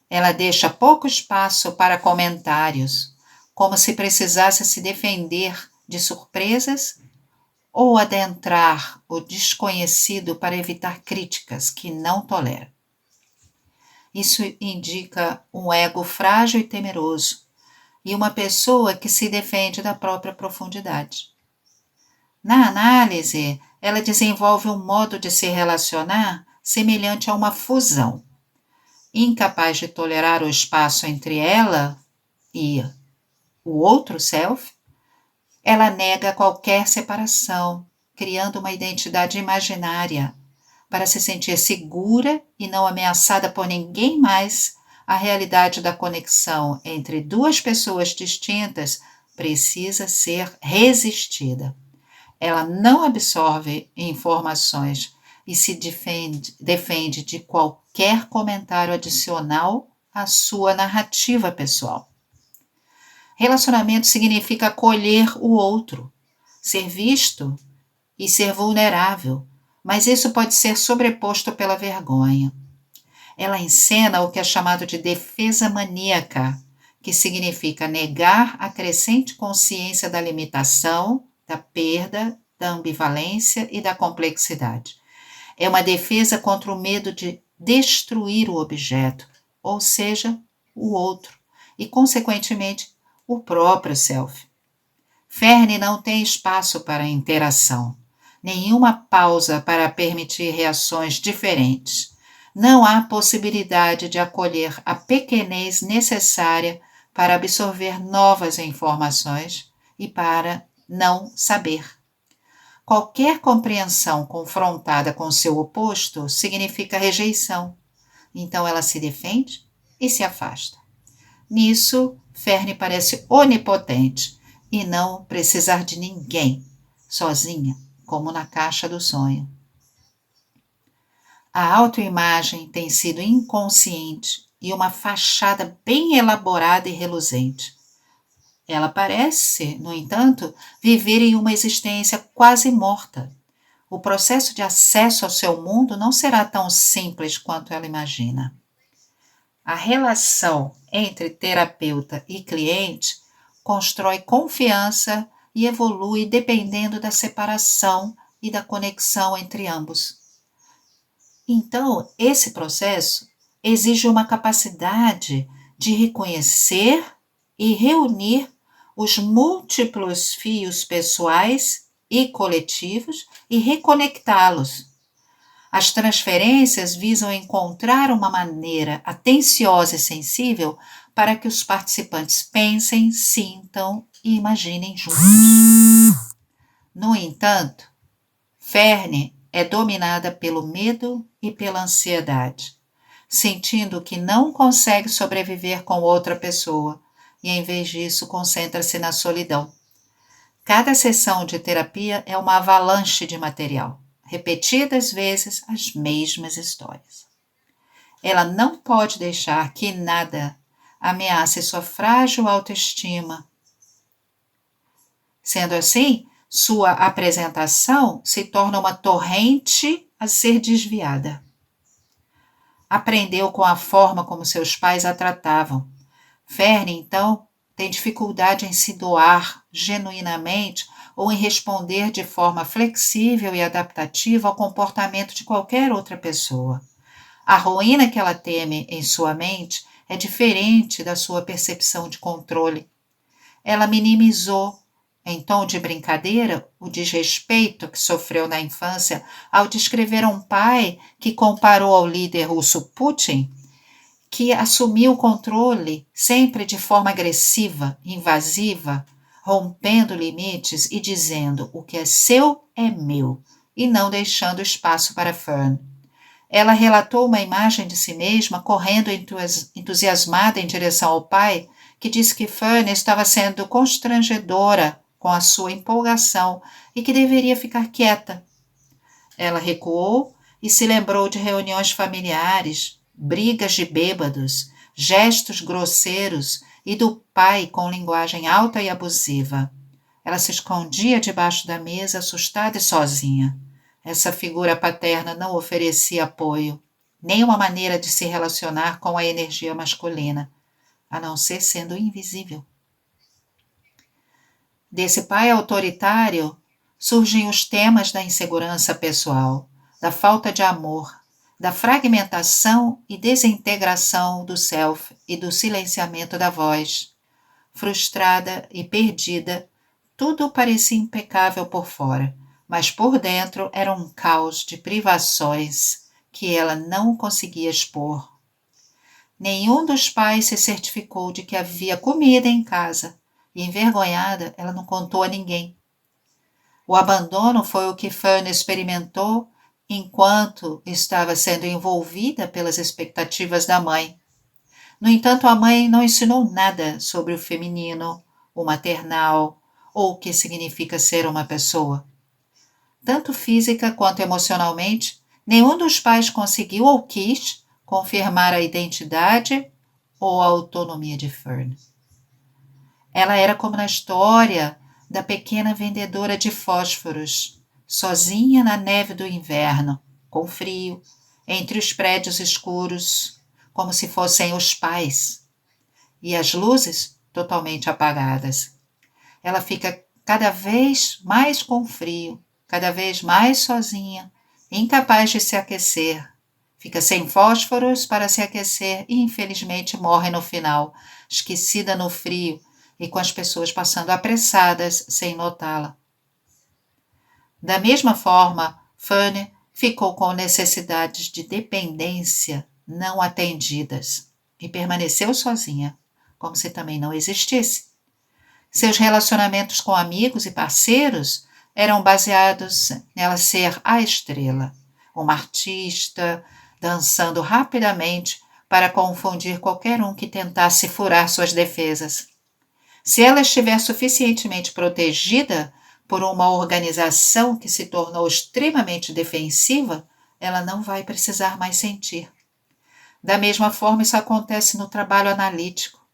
Ela deixa pouco espaço para comentários, como se precisasse se defender de surpresas ou adentrar o desconhecido para evitar críticas que não tolera. Isso indica um ego frágil e temeroso, e uma pessoa que se defende da própria profundidade. Na análise, ela desenvolve um modo de se relacionar semelhante a uma fusão. Incapaz de tolerar o espaço entre ela e o outro self, ela nega qualquer separação, criando uma identidade imaginária para se sentir segura e não ameaçada por ninguém mais. A realidade da conexão entre duas pessoas distintas precisa ser resistida. Ela não absorve informações e se defende de qualquer comentário adicional à sua narrativa pessoal. Relacionamento significa acolher o outro, ser visto e ser vulnerável, mas isso pode ser sobreposto pela vergonha. Ela encena o que é chamado de defesa maníaca, que significa negar a crescente consciência da limitação, da perda, da ambivalência e da complexidade. É uma defesa contra o medo de destruir o objeto, ou seja, o outro, e, consequentemente, o próprio self. Ferne não tem espaço para interação, nenhuma pausa para permitir reações diferentes. Não há possibilidade de acolher a pequenez necessária para absorver novas informações e para não saber. Qualquer compreensão confrontada com seu oposto significa rejeição. Então ela se defende e se afasta. Nisso, Ferne parece onipotente e não precisar de ninguém, sozinha, como na caixa do sonho. A autoimagem tem sido inconsciente e uma fachada bem elaborada e reluzente. Ela parece, no entanto, viver em uma existência quase morta. O processo de acesso ao seu mundo não será tão simples quanto ela imagina. A relação entre terapeuta e cliente constrói confiança e evolui dependendo da separação e da conexão entre ambos. Então, esse processo exige uma capacidade de reconhecer e reunir os múltiplos fios pessoais e coletivos e reconectá-los. As transferências visam encontrar uma maneira atenciosa e sensível para que os participantes pensem, sintam e imaginem juntos. No entanto, Ferne é dominada pelo medo e pela ansiedade, sentindo que não consegue sobreviver com outra pessoa e, em vez disso, concentra-se na solidão. Cada sessão de terapia é uma avalanche de material, repetidas vezes as mesmas histórias. Ela não pode deixar que nada ameace sua frágil autoestima. Sendo assim, sua apresentação se torna uma torrente a ser desviada. Aprendeu com a forma como seus pais a tratavam. Ferne, então, tem dificuldade em se doar genuinamente ou em responder de forma flexível e adaptativa ao comportamento de qualquer outra pessoa. A ruína que ela teme em sua mente é diferente da sua percepção de controle. Ela minimizou, em tom de brincadeira, o desrespeito que sofreu na infância ao descrever um pai que comparou ao líder russo Putin, que assumiu o controle sempre de forma agressiva, invasiva, rompendo limites e dizendo o que é seu é meu, e não deixando espaço para Ferne. Ela relatou uma imagem de si mesma correndo entusiasmada em direção ao pai, que disse que Ferne estava sendo constrangedora com a sua empolgação e que deveria ficar quieta. Ela recuou e se lembrou de reuniões familiares, brigas de bêbados, gestos grosseiros e do pai com linguagem alta e abusiva. Ela se escondia debaixo da mesa, assustada e sozinha. Essa figura paterna não oferecia apoio, nem uma maneira de se relacionar com a energia masculina, a não ser sendo invisível. Desse pai autoritário surgem os temas da insegurança pessoal, da falta de amor, da fragmentação e desintegração do self e do silenciamento da voz. Frustrada e perdida, tudo parecia impecável por fora, mas por dentro era um caos de privações que ela não conseguia expor. Nenhum dos pais se certificou de que havia comida em casa, e envergonhada, ela não contou a ninguém. O abandono foi o que Ferne experimentou enquanto estava sendo envolvida pelas expectativas da mãe. No entanto, a mãe não ensinou nada sobre o feminino, o maternal, ou o que significa ser uma pessoa. Tanto física quanto emocionalmente, nenhum dos pais conseguiu ou quis confirmar a identidade ou a autonomia de Ferne. Ela era como na história da pequena vendedora de fósforos, sozinha na neve do inverno, com frio, entre os prédios escuros, como se fossem os pais, e as luzes totalmente apagadas. Ela fica cada vez mais com frio, cada vez mais sozinha, incapaz de se aquecer. Fica sem fósforos para se aquecer e infelizmente morre no final, esquecida no frio e com as pessoas passando apressadas sem notá-la. Da mesma forma, Fanny ficou com necessidades de dependência não atendidas e permaneceu sozinha, como se também não existisse. Seus relacionamentos com amigos e parceiros eram baseados nela ser a estrela, uma artista, dançando rapidamente para confundir qualquer um que tentasse furar suas defesas. Se ela estiver suficientemente protegida por uma organização que se tornou extremamente defensiva, ela não vai precisar mais sentir. Da mesma forma, isso acontece no trabalho analítico.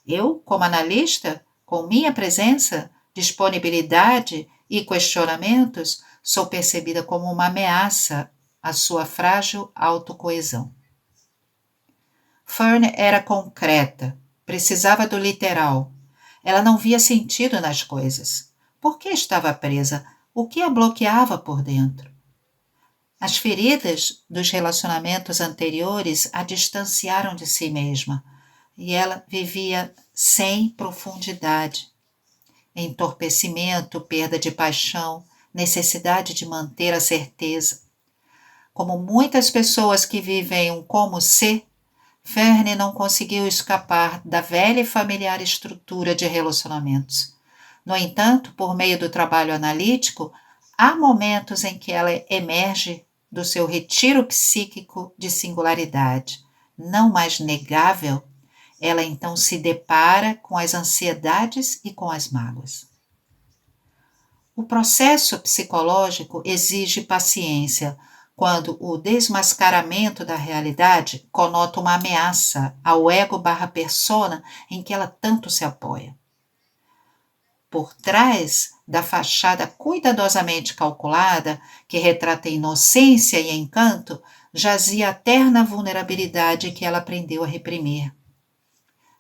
Eu, como analista, com minha presença, disponibilidade e questionamentos, sou percebida como uma ameaça à sua frágil autocoesão. Fern era concreta, precisava do literal. Ela não via sentido nas coisas. Por que estava presa? O que a bloqueava por dentro? As feridas dos relacionamentos anteriores a distanciaram de si mesma, e ela vivia sem profundidade. Entorpecimento, perda de paixão, necessidade de manter a certeza. Como muitas pessoas que vivem um como se, Fern não conseguiu escapar da velha e familiar estrutura de relacionamentos. No entanto, por meio do trabalho analítico, há momentos em que ela emerge do seu retiro psíquico de singularidade, não mais negável. Ela então se depara com as ansiedades e com as mágoas. O processo psicológico exige paciência, quando o desmascaramento da realidade conota uma ameaça ao ego/persona em que ela tanto se apoia. Por trás da fachada cuidadosamente calculada, que retrata inocência e encanto, jazia a terna vulnerabilidade que ela aprendeu a reprimir.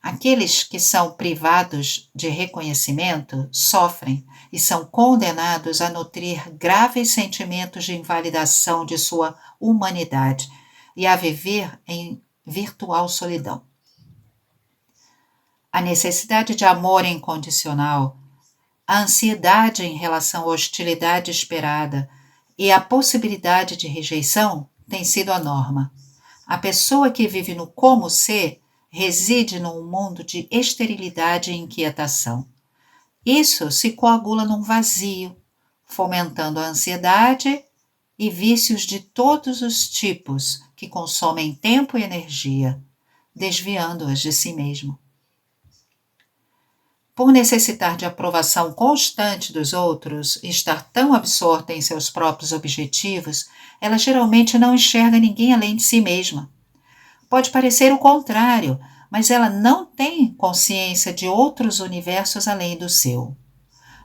Aqueles que são privados de reconhecimento sofrem e são condenados a nutrir graves sentimentos de invalidação de sua humanidade e a viver em virtual solidão. A necessidade de amor incondicional, a ansiedade em relação à hostilidade esperada e a possibilidade de rejeição têm sido a norma. A pessoa que vive no como ser reside num mundo de esterilidade e inquietação. Isso se coagula num vazio, fomentando a ansiedade e vícios de todos os tipos que consomem tempo e energia, desviando-as de si mesmo. Por necessitar de aprovação constante dos outros e estar tão absorta em seus próprios objetivos, ela geralmente não enxerga ninguém além de si mesma. Pode parecer o contrário, mas ela não tem consciência de outros universos além do seu.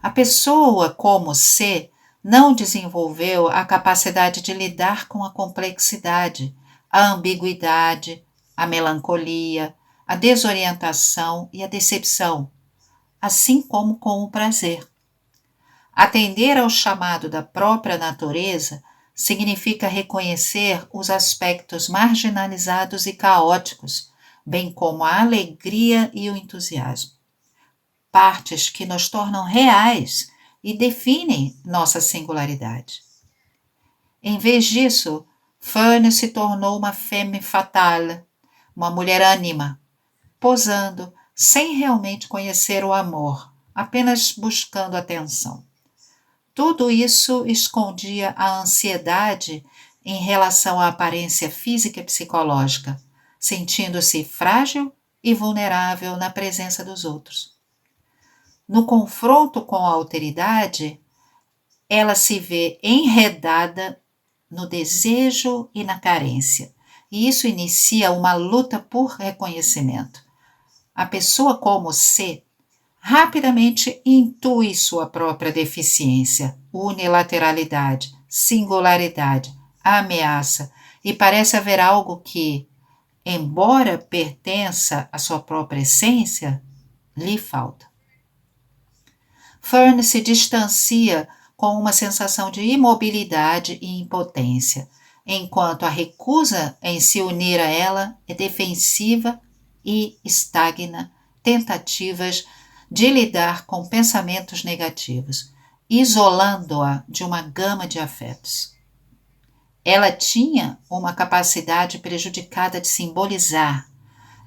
A pessoa como se não desenvolveu a capacidade de lidar com a complexidade, a ambiguidade, a melancolia, a desorientação e a decepção, assim como com o prazer. Atender ao chamado da própria natureza significa reconhecer os aspectos marginalizados e caóticos, bem como a alegria e o entusiasmo. Partes que nos tornam reais e definem nossa singularidade. Em vez disso, Fern se tornou uma femme fatale, uma mulher ânima, posando sem realmente conhecer o amor, apenas buscando atenção. Tudo isso escondia a ansiedade em relação à aparência física e psicológica, sentindo-se frágil e vulnerável na presença dos outros. No confronto com a alteridade, ela se vê enredada no desejo e na carência, e isso inicia uma luta por reconhecimento. A pessoa como se rapidamente intui sua própria deficiência, unilateralidade, singularidade, ameaça, e parece haver algo que, embora pertença à sua própria essência, lhe falta. Fern se distancia com uma sensação de imobilidade e impotência, enquanto a recusa em se unir a ela é defensiva e estagna tentativas de lidar com pensamentos negativos, isolando-a de uma gama de afetos. Ela tinha uma capacidade prejudicada de simbolizar,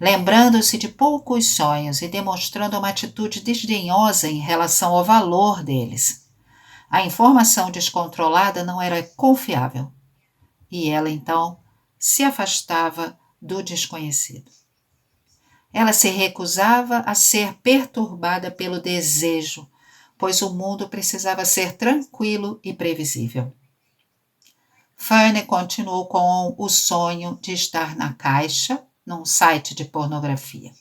lembrando-se de poucos sonhos e demonstrando uma atitude desdenhosa em relação ao valor deles. A informação descontrolada não era confiável, e ela então se afastava do desconhecido. Ela se recusava a ser perturbada pelo desejo, pois o mundo precisava ser tranquilo e previsível. Fern continuou com o sonho de estar na caixa, num site de pornografia.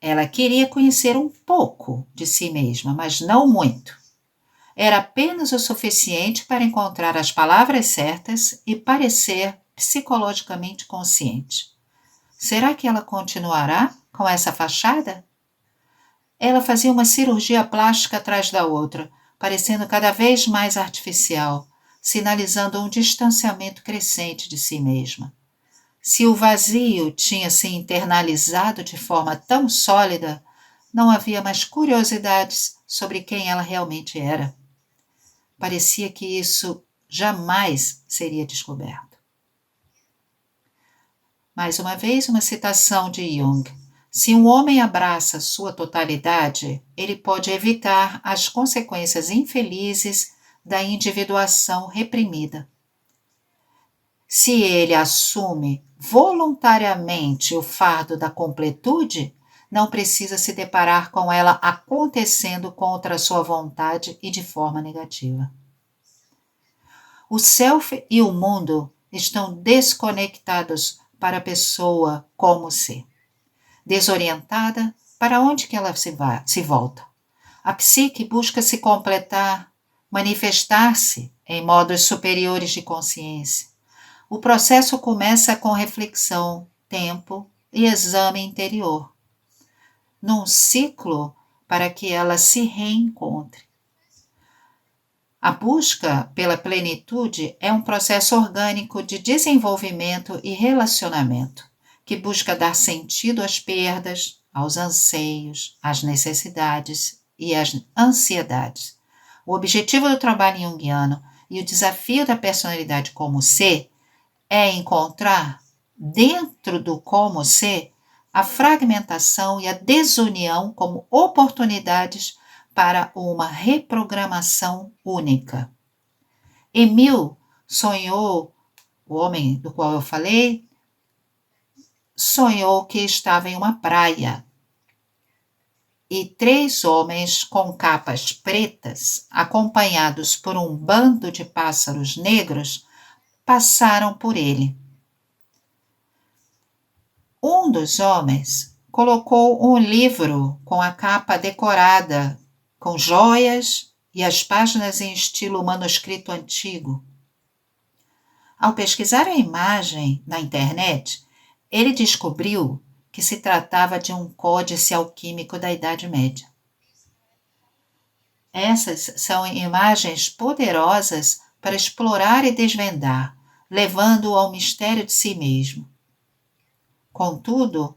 Ela queria conhecer um pouco de si mesma, mas não muito. Era apenas o suficiente para encontrar as palavras certas e parecer psicologicamente consciente. Será que ela continuará com essa fachada? Ela fazia uma cirurgia plástica atrás da outra, parecendo cada vez mais artificial, sinalizando um distanciamento crescente de si mesma. Se o vazio tinha se internalizado de forma tão sólida, não havia mais curiosidades sobre quem ela realmente era. Parecia que isso jamais seria descoberto. Mais uma vez, uma citação de Jung. Se um homem abraça sua totalidade, ele pode evitar as consequências infelizes da individuação reprimida. Se ele assume voluntariamente o fardo da completude, não precisa se deparar com ela acontecendo contra sua vontade e de forma negativa. O self e o mundo estão desconectados para a pessoa como ser. Desorientada, para onde que ela se volta? A psique busca se completar, manifestar-se em modos superiores de consciência. O processo começa com reflexão, tempo e exame interior, num ciclo para que ela se reencontre. A busca pela plenitude é um processo orgânico de desenvolvimento e relacionamento, que busca dar sentido às perdas, aos anseios, às necessidades e às ansiedades. O objetivo do trabalho junguiano e o desafio da personalidade como ser é encontrar, dentro do como ser, a fragmentação e a desunião como oportunidades para uma reprogramação única. Emil sonhou, o homem do qual eu falei, sonhou que estava em uma praia e 3 homens com capas pretas, acompanhados por um bando de pássaros negros, passaram por ele. Um dos homens colocou um livro com a capa decorada, com joias e as páginas em estilo manuscrito antigo. Ao pesquisar a imagem na internet, ele descobriu que se tratava de um códice alquímico da Idade Média. Essas são imagens poderosas para explorar e desvendar, levando-o ao mistério de si mesmo. Contudo,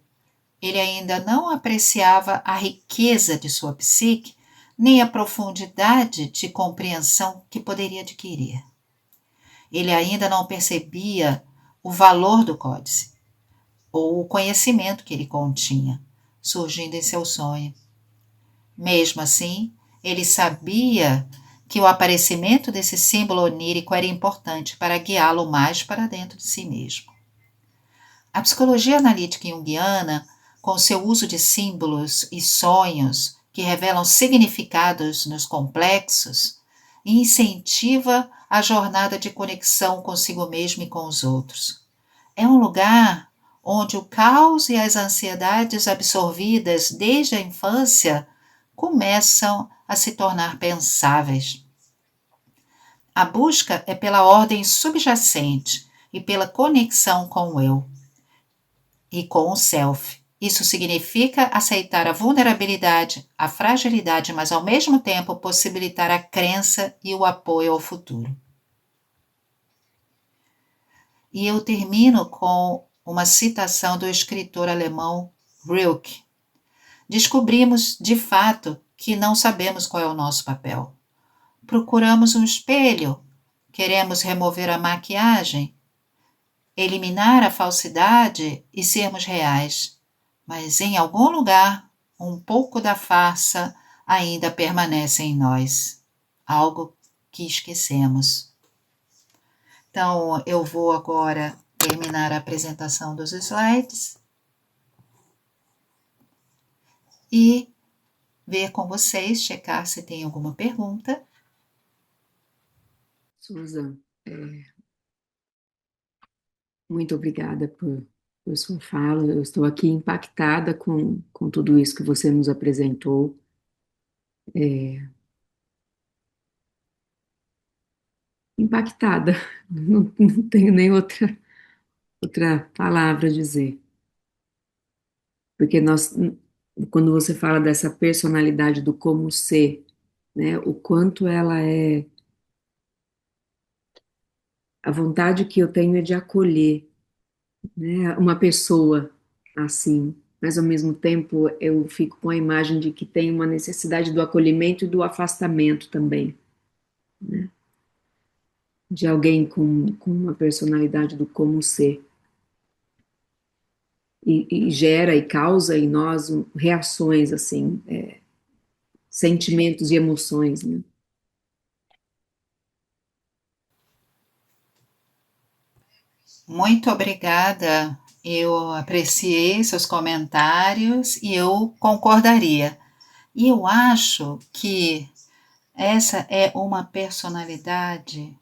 ele ainda não apreciava a riqueza de sua psique, nem a profundidade de compreensão que poderia adquirir. Ele ainda não percebia o valor do códice, ou o conhecimento que ele continha, surgindo em seu sonho. Mesmo assim, ele sabia que o aparecimento desse símbolo onírico era importante para guiá-lo mais para dentro de si mesmo. A psicologia analítica junguiana, com seu uso de símbolos e sonhos que revelam significados nos complexos, incentiva a jornada de conexão consigo mesmo e com os outros. É um lugar onde o caos e as ansiedades absorvidas desde a infância começam a se tornar pensáveis. A busca é pela ordem subjacente e pela conexão com o eu e com o self. Isso significa aceitar a vulnerabilidade, a fragilidade, mas ao mesmo tempo possibilitar a crença e o apoio ao futuro. E eu termino com uma citação do escritor alemão Rilke. Descobrimos, de fato, que não sabemos qual é o nosso papel. Procuramos um espelho, queremos remover a maquiagem, eliminar a falsidade e sermos reais. Mas em algum lugar, um pouco da farsa ainda permanece em nós, algo que esquecemos. Então, eu vou agora terminar a apresentação dos slides e ver com vocês, checar se tem alguma pergunta. Susan, muito obrigada por sua fala. Eu estou aqui impactada com tudo isso que você nos apresentou. Impactada, não tenho nem outra palavra a dizer. Porque quando você fala dessa personalidade do como ser, né, o quanto ela é, a vontade que eu tenho é de acolher, né, uma pessoa assim, mas ao mesmo tempo eu fico com a imagem de que tem uma necessidade do acolhimento e do afastamento também, né, de alguém com uma personalidade do como ser. E gera e causa em nós reações, assim, sentimentos e emoções, né? Muito obrigada. Eu apreciei seus comentários e eu concordaria. E eu acho que essa é uma personalidade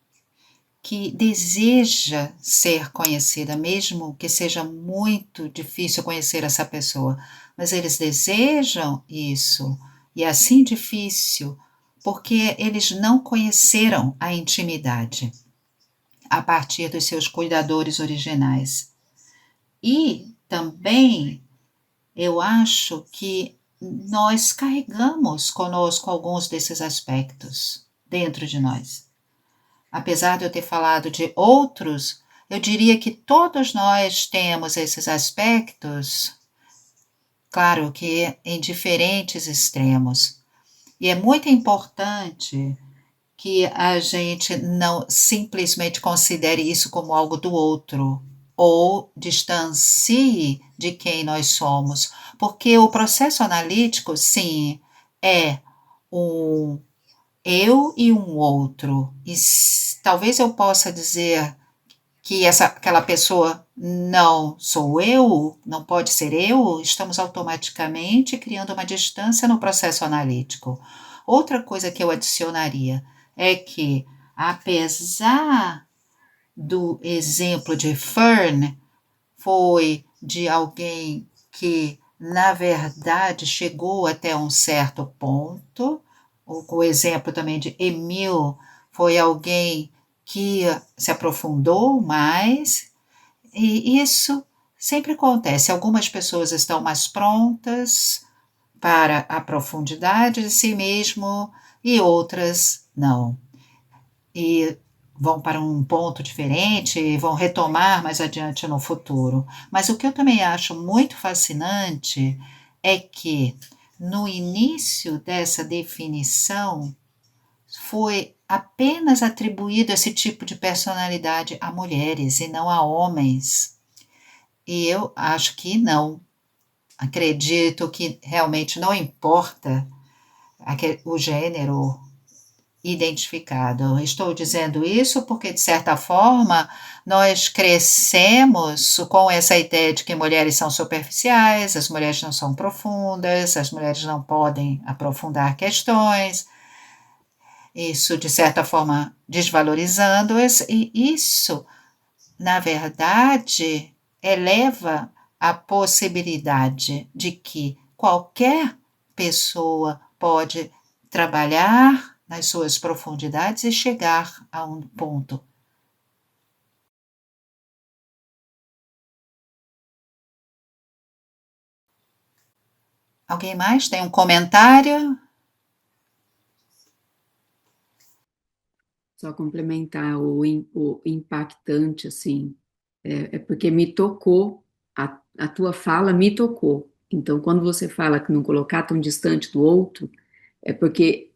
que deseja ser conhecida, mesmo que seja muito difícil conhecer essa pessoa, mas eles desejam isso, e é assim difícil, porque eles não conheceram a intimidade a partir dos seus cuidadores originais. E também eu acho que nós carregamos conosco alguns desses aspectos dentro de nós. Apesar de eu ter falado de outros, eu diria que todos nós temos esses aspectos, claro que em diferentes extremos. E é muito importante que a gente não simplesmente considere isso como algo do outro ou distancie de quem nós somos, porque o processo analítico, sim, é um eu e um outro. E talvez eu possa dizer que aquela pessoa não sou eu, não pode ser eu, estamos automaticamente criando uma distância no processo analítico. Outra coisa que eu adicionaria é que, apesar do exemplo de Fern, foi de alguém que, na verdade, chegou até um certo ponto. O exemplo também de Emil foi alguém que se aprofundou mais, e isso sempre acontece. Algumas pessoas estão mais prontas para a profundidade de si mesmo e outras não. E vão para um ponto diferente e vão retomar mais adiante no futuro. Mas o que eu também acho muito fascinante é que no início dessa definição foi apenas atribuído esse tipo de personalidade a mulheres e não a homens. E eu acho que não. Acredito que realmente não importa o gênero identificado. Estou dizendo isso porque, de certa forma, nós crescemos com essa ideia de que mulheres são superficiais, as mulheres não são profundas, as mulheres não podem aprofundar questões, isso, de certa forma, desvalorizando-as, e isso, na verdade, eleva a possibilidade de que qualquer pessoa pode trabalhar nas suas profundidades e chegar a um ponto. Alguém mais tem um comentário? Só complementar o impactante, assim, é porque me tocou, a tua fala me tocou. Então, quando você fala que não colocar tão distante do outro, é porque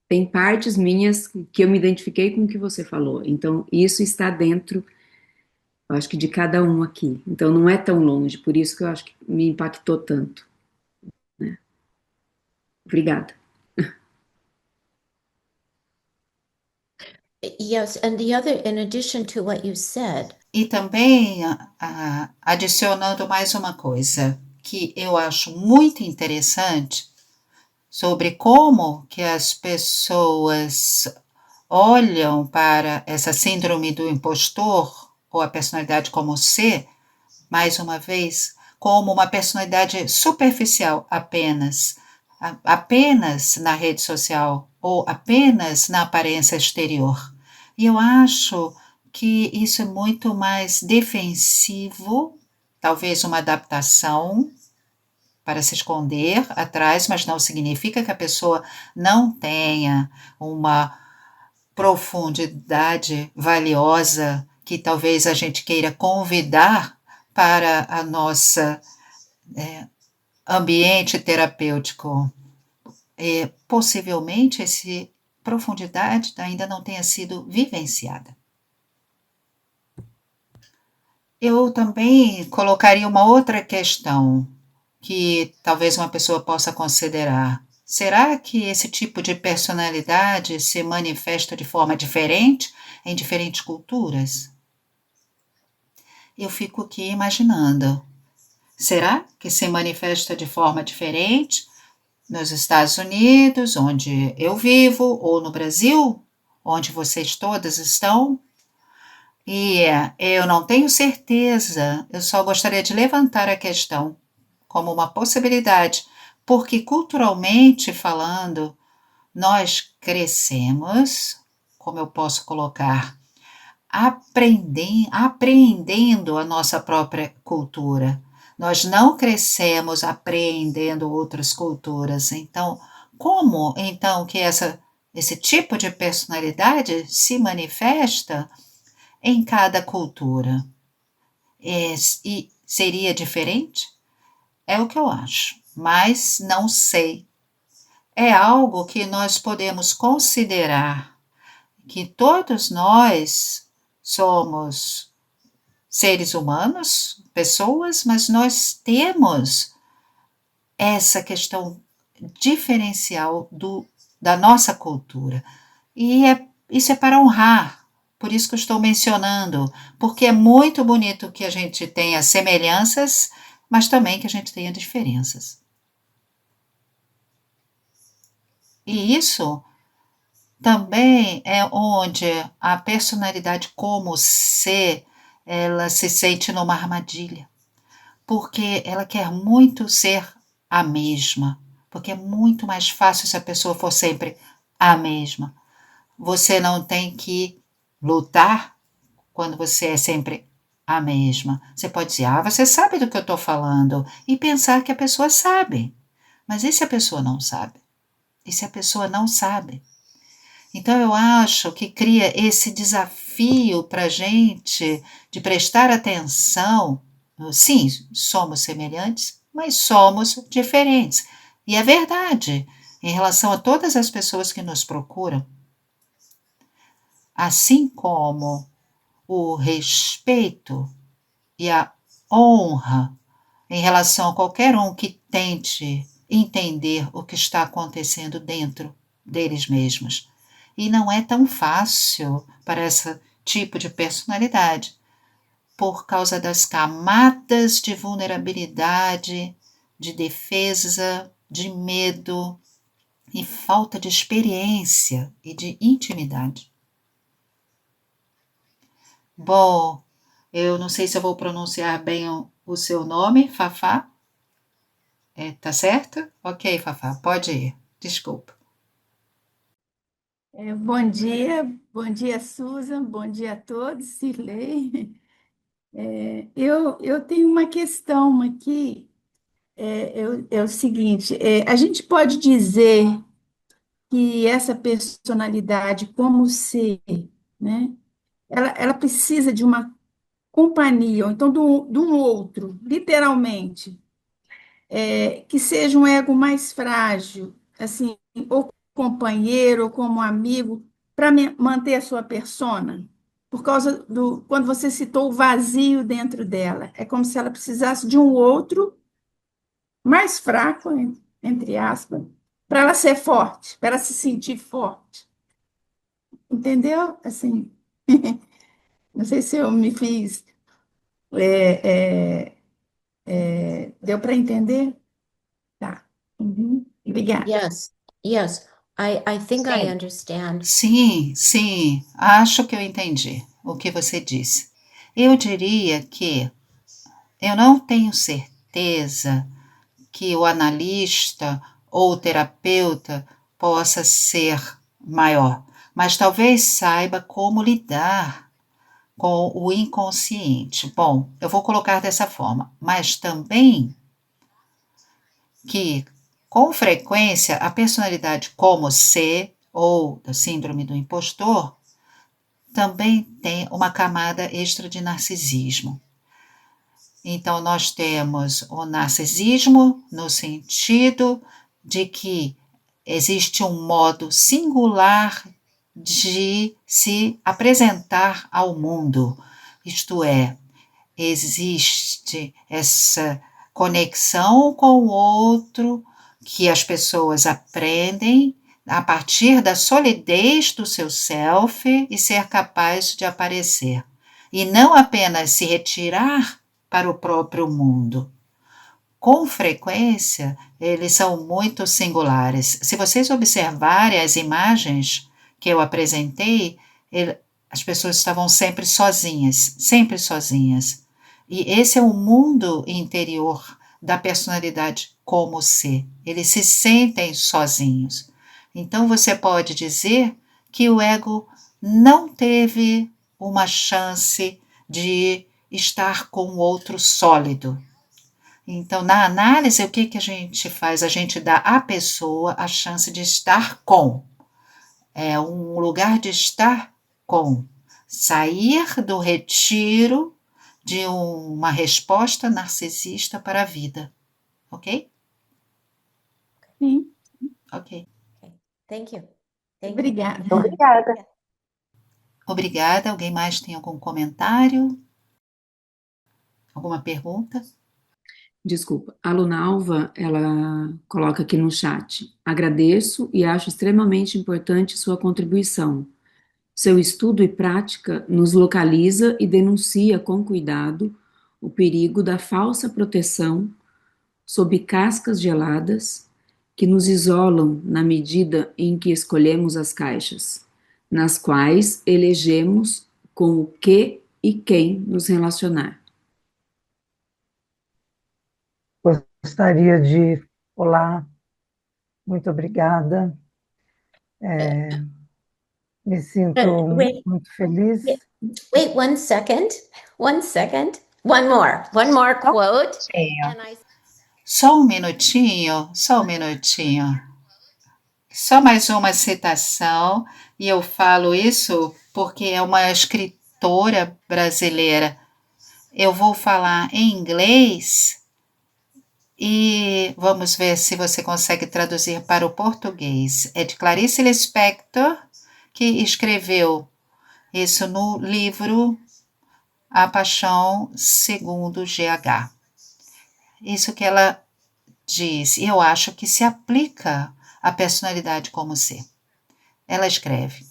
tem partes minhas que eu me identifiquei com o que você falou. Então, isso está dentro, eu acho que de cada um aqui. Então, não é tão longe, por isso que eu acho que me impactou tanto, né? Obrigada. Yes, and the other, in addition to what you said, E também, adicionando mais uma coisa que eu acho muito interessante sobre como que as pessoas olham para essa síndrome do impostor ou a personalidade como C, mais uma vez, como uma personalidade superficial apenas, apenas na rede social ou apenas na aparência exterior. E eu acho que isso é muito mais defensivo, talvez uma adaptação para se esconder atrás, mas não significa que a pessoa não tenha uma profundidade valiosa que talvez a gente queira convidar para a nossa ambiente terapêutico. E, possivelmente, essa profundidade ainda não tenha sido vivenciada. Eu também colocaria uma outra questão que talvez uma pessoa possa considerar. Será que esse tipo de personalidade se manifesta de forma diferente em diferentes culturas? Eu fico aqui imaginando. Será que se manifesta de forma diferente nos Estados Unidos, onde eu vivo, ou no Brasil, onde vocês todas estão? E eu não tenho certeza, eu só gostaria de levantar a questão como uma possibilidade, porque culturalmente falando, nós crescemos, como eu posso colocar, apreendendo a nossa própria cultura. Nós não crescemos apreendendo outras culturas. Então, como então que esse tipo de personalidade se manifesta em cada cultura? E seria diferente? É o que eu acho, mas não sei. É algo que nós podemos considerar que todos nós somos seres humanos, pessoas, mas nós temos essa questão diferencial da nossa cultura. E isso é para honrar. Por isso que eu estou mencionando, porque é muito bonito que a gente tenha semelhanças, mas também que a gente tenha diferenças. E isso também é onde a personalidade como ser, ela se sente numa armadilha, porque ela quer muito ser a mesma, porque é muito mais fácil se a pessoa for sempre a mesma. Você não tem que lutar quando você é sempre a mesma. Você pode dizer, você sabe do que eu estou falando, e pensar que a pessoa sabe. Mas e se a pessoa não sabe? E se a pessoa não sabe? Então, eu acho que cria esse desafio para a gente de prestar atenção. Sim, somos semelhantes, mas somos diferentes. E é verdade, em relação a todas as pessoas que nos procuram, assim como o respeito e a honra em relação a qualquer um que tente entender o que está acontecendo dentro deles mesmos. E não é tão fácil para esse tipo de personalidade, por causa das camadas de vulnerabilidade, de defesa, de medo e falta de experiência e de intimidade. Bom, Eu não sei se eu vou pronunciar bem o seu nome, Fafá. Tá certo? Ok, Fafá, pode ir. Desculpa. Bom dia, Susan, bom dia a todos, Cirlei. Eu tenho uma questão aqui, é o seguinte, a gente pode dizer que essa personalidade como ser, né, ela precisa de uma companhia, ou então de um outro, literalmente, que seja um ego mais frágil, assim, ou companheiro, ou como amigo, para manter a sua persona. Por causa do. Quando você citou o vazio dentro dela, é como se ela precisasse de um outro mais fraco, entre aspas, para ela ser forte, para ela se sentir forte. Entendeu? Assim, não sei se eu me fiz. é, Deu para entender? Tá. Uhum. Obrigada. Yes, yes. I think I Sim. understand. Sim, sim, acho que eu entendi o que você disse. Eu diria que eu não tenho certeza que o analista ou o terapeuta possa ser maior, mas talvez saiba como lidar com o inconsciente. Bom, eu vou colocar dessa forma, mas também que, com frequência, a personalidade como C ou da síndrome do impostor também tem uma camada extra de narcisismo. Então, nós temos o narcisismo no sentido de que existe um modo singular de se apresentar ao mundo, isto é, existe essa conexão com o outro que as pessoas aprendem a partir da solidez do seu self e ser capaz de aparecer. E não apenas se retirar para o próprio mundo. Com frequência, eles são muito singulares. Se vocês observarem as imagens que eu apresentei, as pessoas estavam sempre sozinhas, sempre sozinhas. E esse é o mundo interior da personalidade como ser. Eles se sentem sozinhos. Então você pode dizer que o ego não teve uma chance de estar com o outro sólido. Então, na análise, o que a gente faz? A gente dá à pessoa a chance de estar com. É um lugar de estar com. Sair do retiro de uma resposta narcisista para a vida. Ok? Sim, Ok. Okay. Thank you. Thank you. obrigada. Obrigada. Obrigada. Alguém mais tem algum comentário? Alguma pergunta? Desculpa, a Lunalva, ela coloca aqui no chat. Agradeço e acho extremamente importante sua contribuição. Seu estudo e prática nos localiza e denuncia com cuidado o perigo da falsa proteção sob cascas geladas que nos isolam na medida em que escolhemos as caixas, nas quais elegemos com o que e quem nos relacionar. Gostaria de. Olá, muito obrigada. Me sinto Wait, muito feliz. wait 1 second. 1 second. One more quote. And I Só um minutinho, só um minutinho. Só mais uma citação, e eu falo isso porque é uma escritora brasileira. Eu vou falar em inglês e vamos ver se você consegue traduzir para o português. É de Clarice Lispector, que escreveu isso no livro A Paixão segundo GH. Isso que ela diz, e eu acho que se aplica à personalidade como ser. Ela escreve: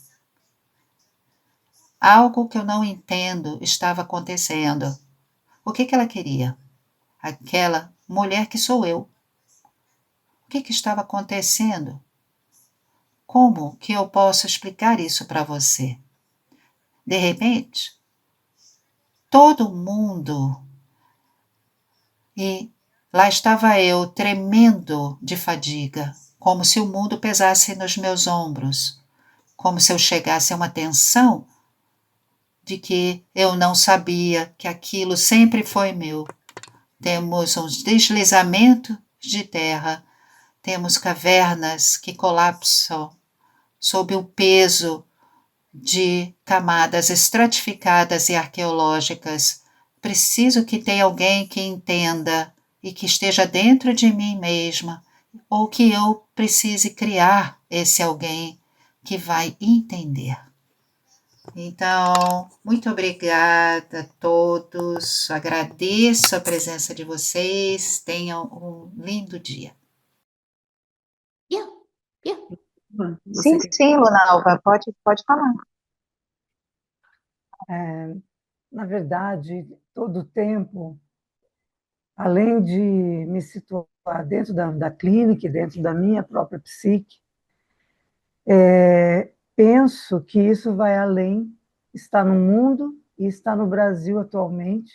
algo que eu não entendo estava acontecendo. O que ela queria? Aquela mulher que sou eu. O que estava acontecendo? Como que eu posso explicar isso para você? De repente, todo mundo. E lá estava eu, tremendo de fadiga, como se o mundo pesasse nos meus ombros, como se eu chegasse a uma tensão de que eu não sabia que aquilo sempre foi meu. Temos uns deslizamentos de terra, temos cavernas que colapsam sob o peso de camadas estratificadas e arqueológicas. Preciso que tenha alguém que entenda e que esteja dentro de mim mesma, ou que eu precise criar esse alguém que vai entender. Então, muito obrigada a todos, agradeço a presença de vocês, tenham um lindo dia. Yeah, yeah. Você quer... Sim, Lunalva, pode falar. Na verdade, todo o tempo, além de me situar dentro da clínica, dentro da minha própria psique, penso que isso vai além, está no mundo e está no Brasil atualmente,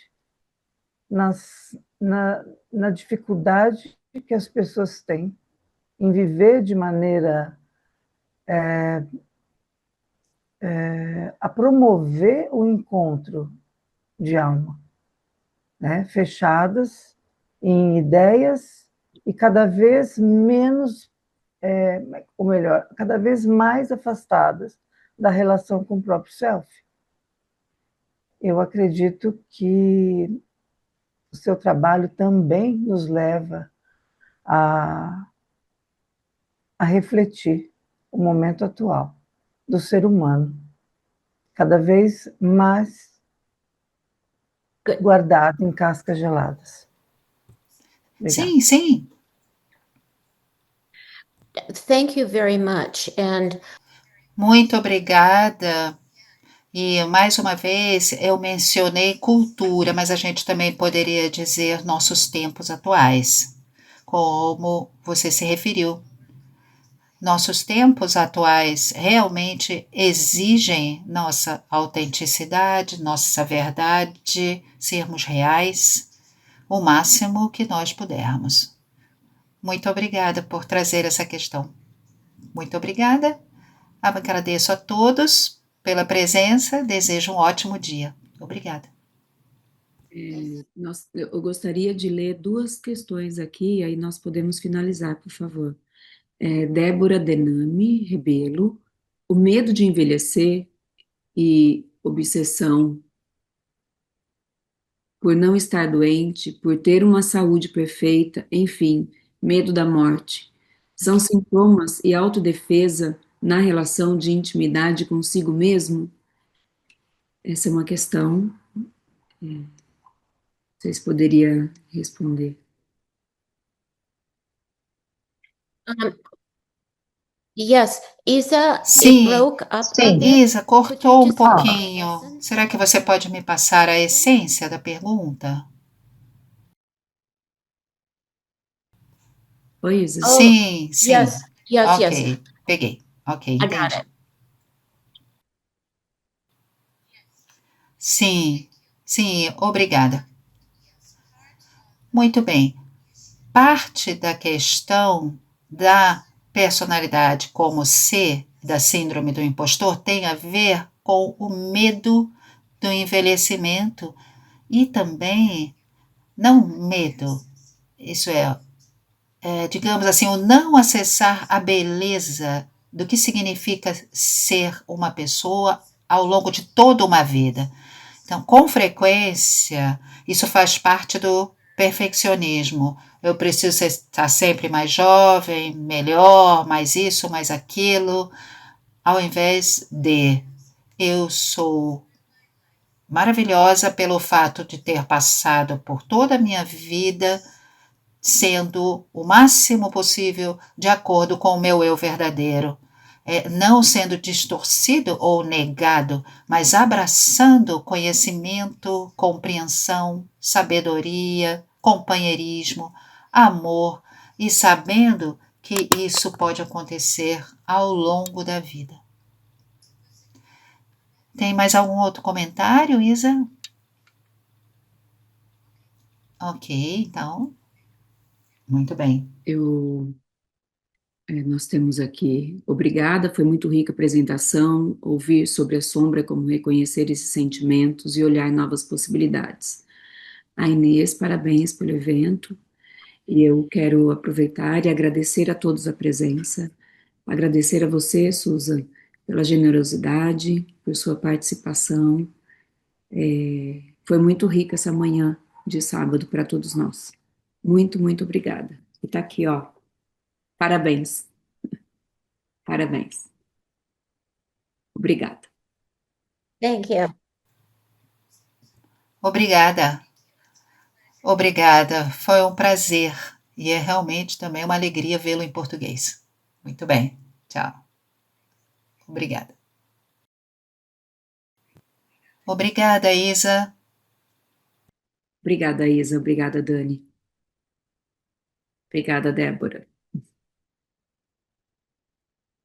na dificuldade que as pessoas têm em viver de maneira a promover o encontro de alma, né? Fechadas em ideias e cada vez menos, ou melhor, cada vez mais afastadas da relação com o próprio self. Eu acredito que o seu trabalho também nos leva a refletir o momento atual do ser humano, cada vez mais guardado em cascas geladas. Obrigada. Sim. Thank you very much. And Muito obrigada. E mais uma vez eu mencionei cultura, mas a gente também poderia dizer nossos tempos atuais, como você se referiu. Nossos tempos atuais realmente exigem nossa autenticidade, nossa verdade, sermos reais, o máximo que nós pudermos. Muito obrigada por trazer essa questão. Muito obrigada. Agradeço a todos pela presença, desejo um ótimo dia. Obrigada. Eu gostaria de ler duas questões aqui, aí nós podemos finalizar, por favor. Débora Denami Rebelo, o medo de envelhecer e obsessão por não estar doente, por ter uma saúde perfeita, enfim, medo da morte. São sintomas e autodefesa na relação de intimidade consigo mesmo? Essa é uma questão. Vocês poderiam responder. yes, Isa, it Sim, broke up a bit. Isa, cortou um just- pouquinho. Será que você pode me passar a essência da pergunta? Oi, Isa? Sim. Yes. Ok, peguei. Ok, I got entendi. it. Sim, obrigada. Muito bem. Parte da questão da personalidade como C, da síndrome do impostor, tem a ver com o medo do envelhecimento e também, não medo, isso digamos assim, o não acessar a beleza do que significa ser uma pessoa ao longo de toda uma vida. Então, com frequência, isso faz parte do perfeccionismo. Eu preciso estar sempre mais jovem, melhor, mais isso, mais aquilo, ao invés de eu sou maravilhosa pelo fato de ter passado por toda a minha vida sendo o máximo possível de acordo com o meu eu verdadeiro. Não sendo distorcido ou negado, mas abraçando conhecimento, compreensão, sabedoria, companheirismo, amor e sabendo que isso pode acontecer ao longo da vida. Tem mais algum outro comentário, Isa? Ok, então, muito bem. Nós temos aqui, obrigada, foi muito rica a apresentação, ouvir sobre a sombra, como reconhecer esses sentimentos e olhar novas possibilidades. A Inês, parabéns pelo evento, e eu quero aproveitar e agradecer a todos a presença, agradecer a você, Susan, pela generosidade, por sua participação. Foi muito rica essa manhã de sábado para todos nós. Muito, muito obrigada. E tá aqui, ó. Parabéns, parabéns. Obrigada. Thank you. Obrigada, obrigada. Foi um prazer e é realmente também uma alegria vê-lo em português. Muito bem, tchau. Obrigada. Obrigada, Isa. Obrigada, Isa. Obrigada, Dani. Obrigada, Débora.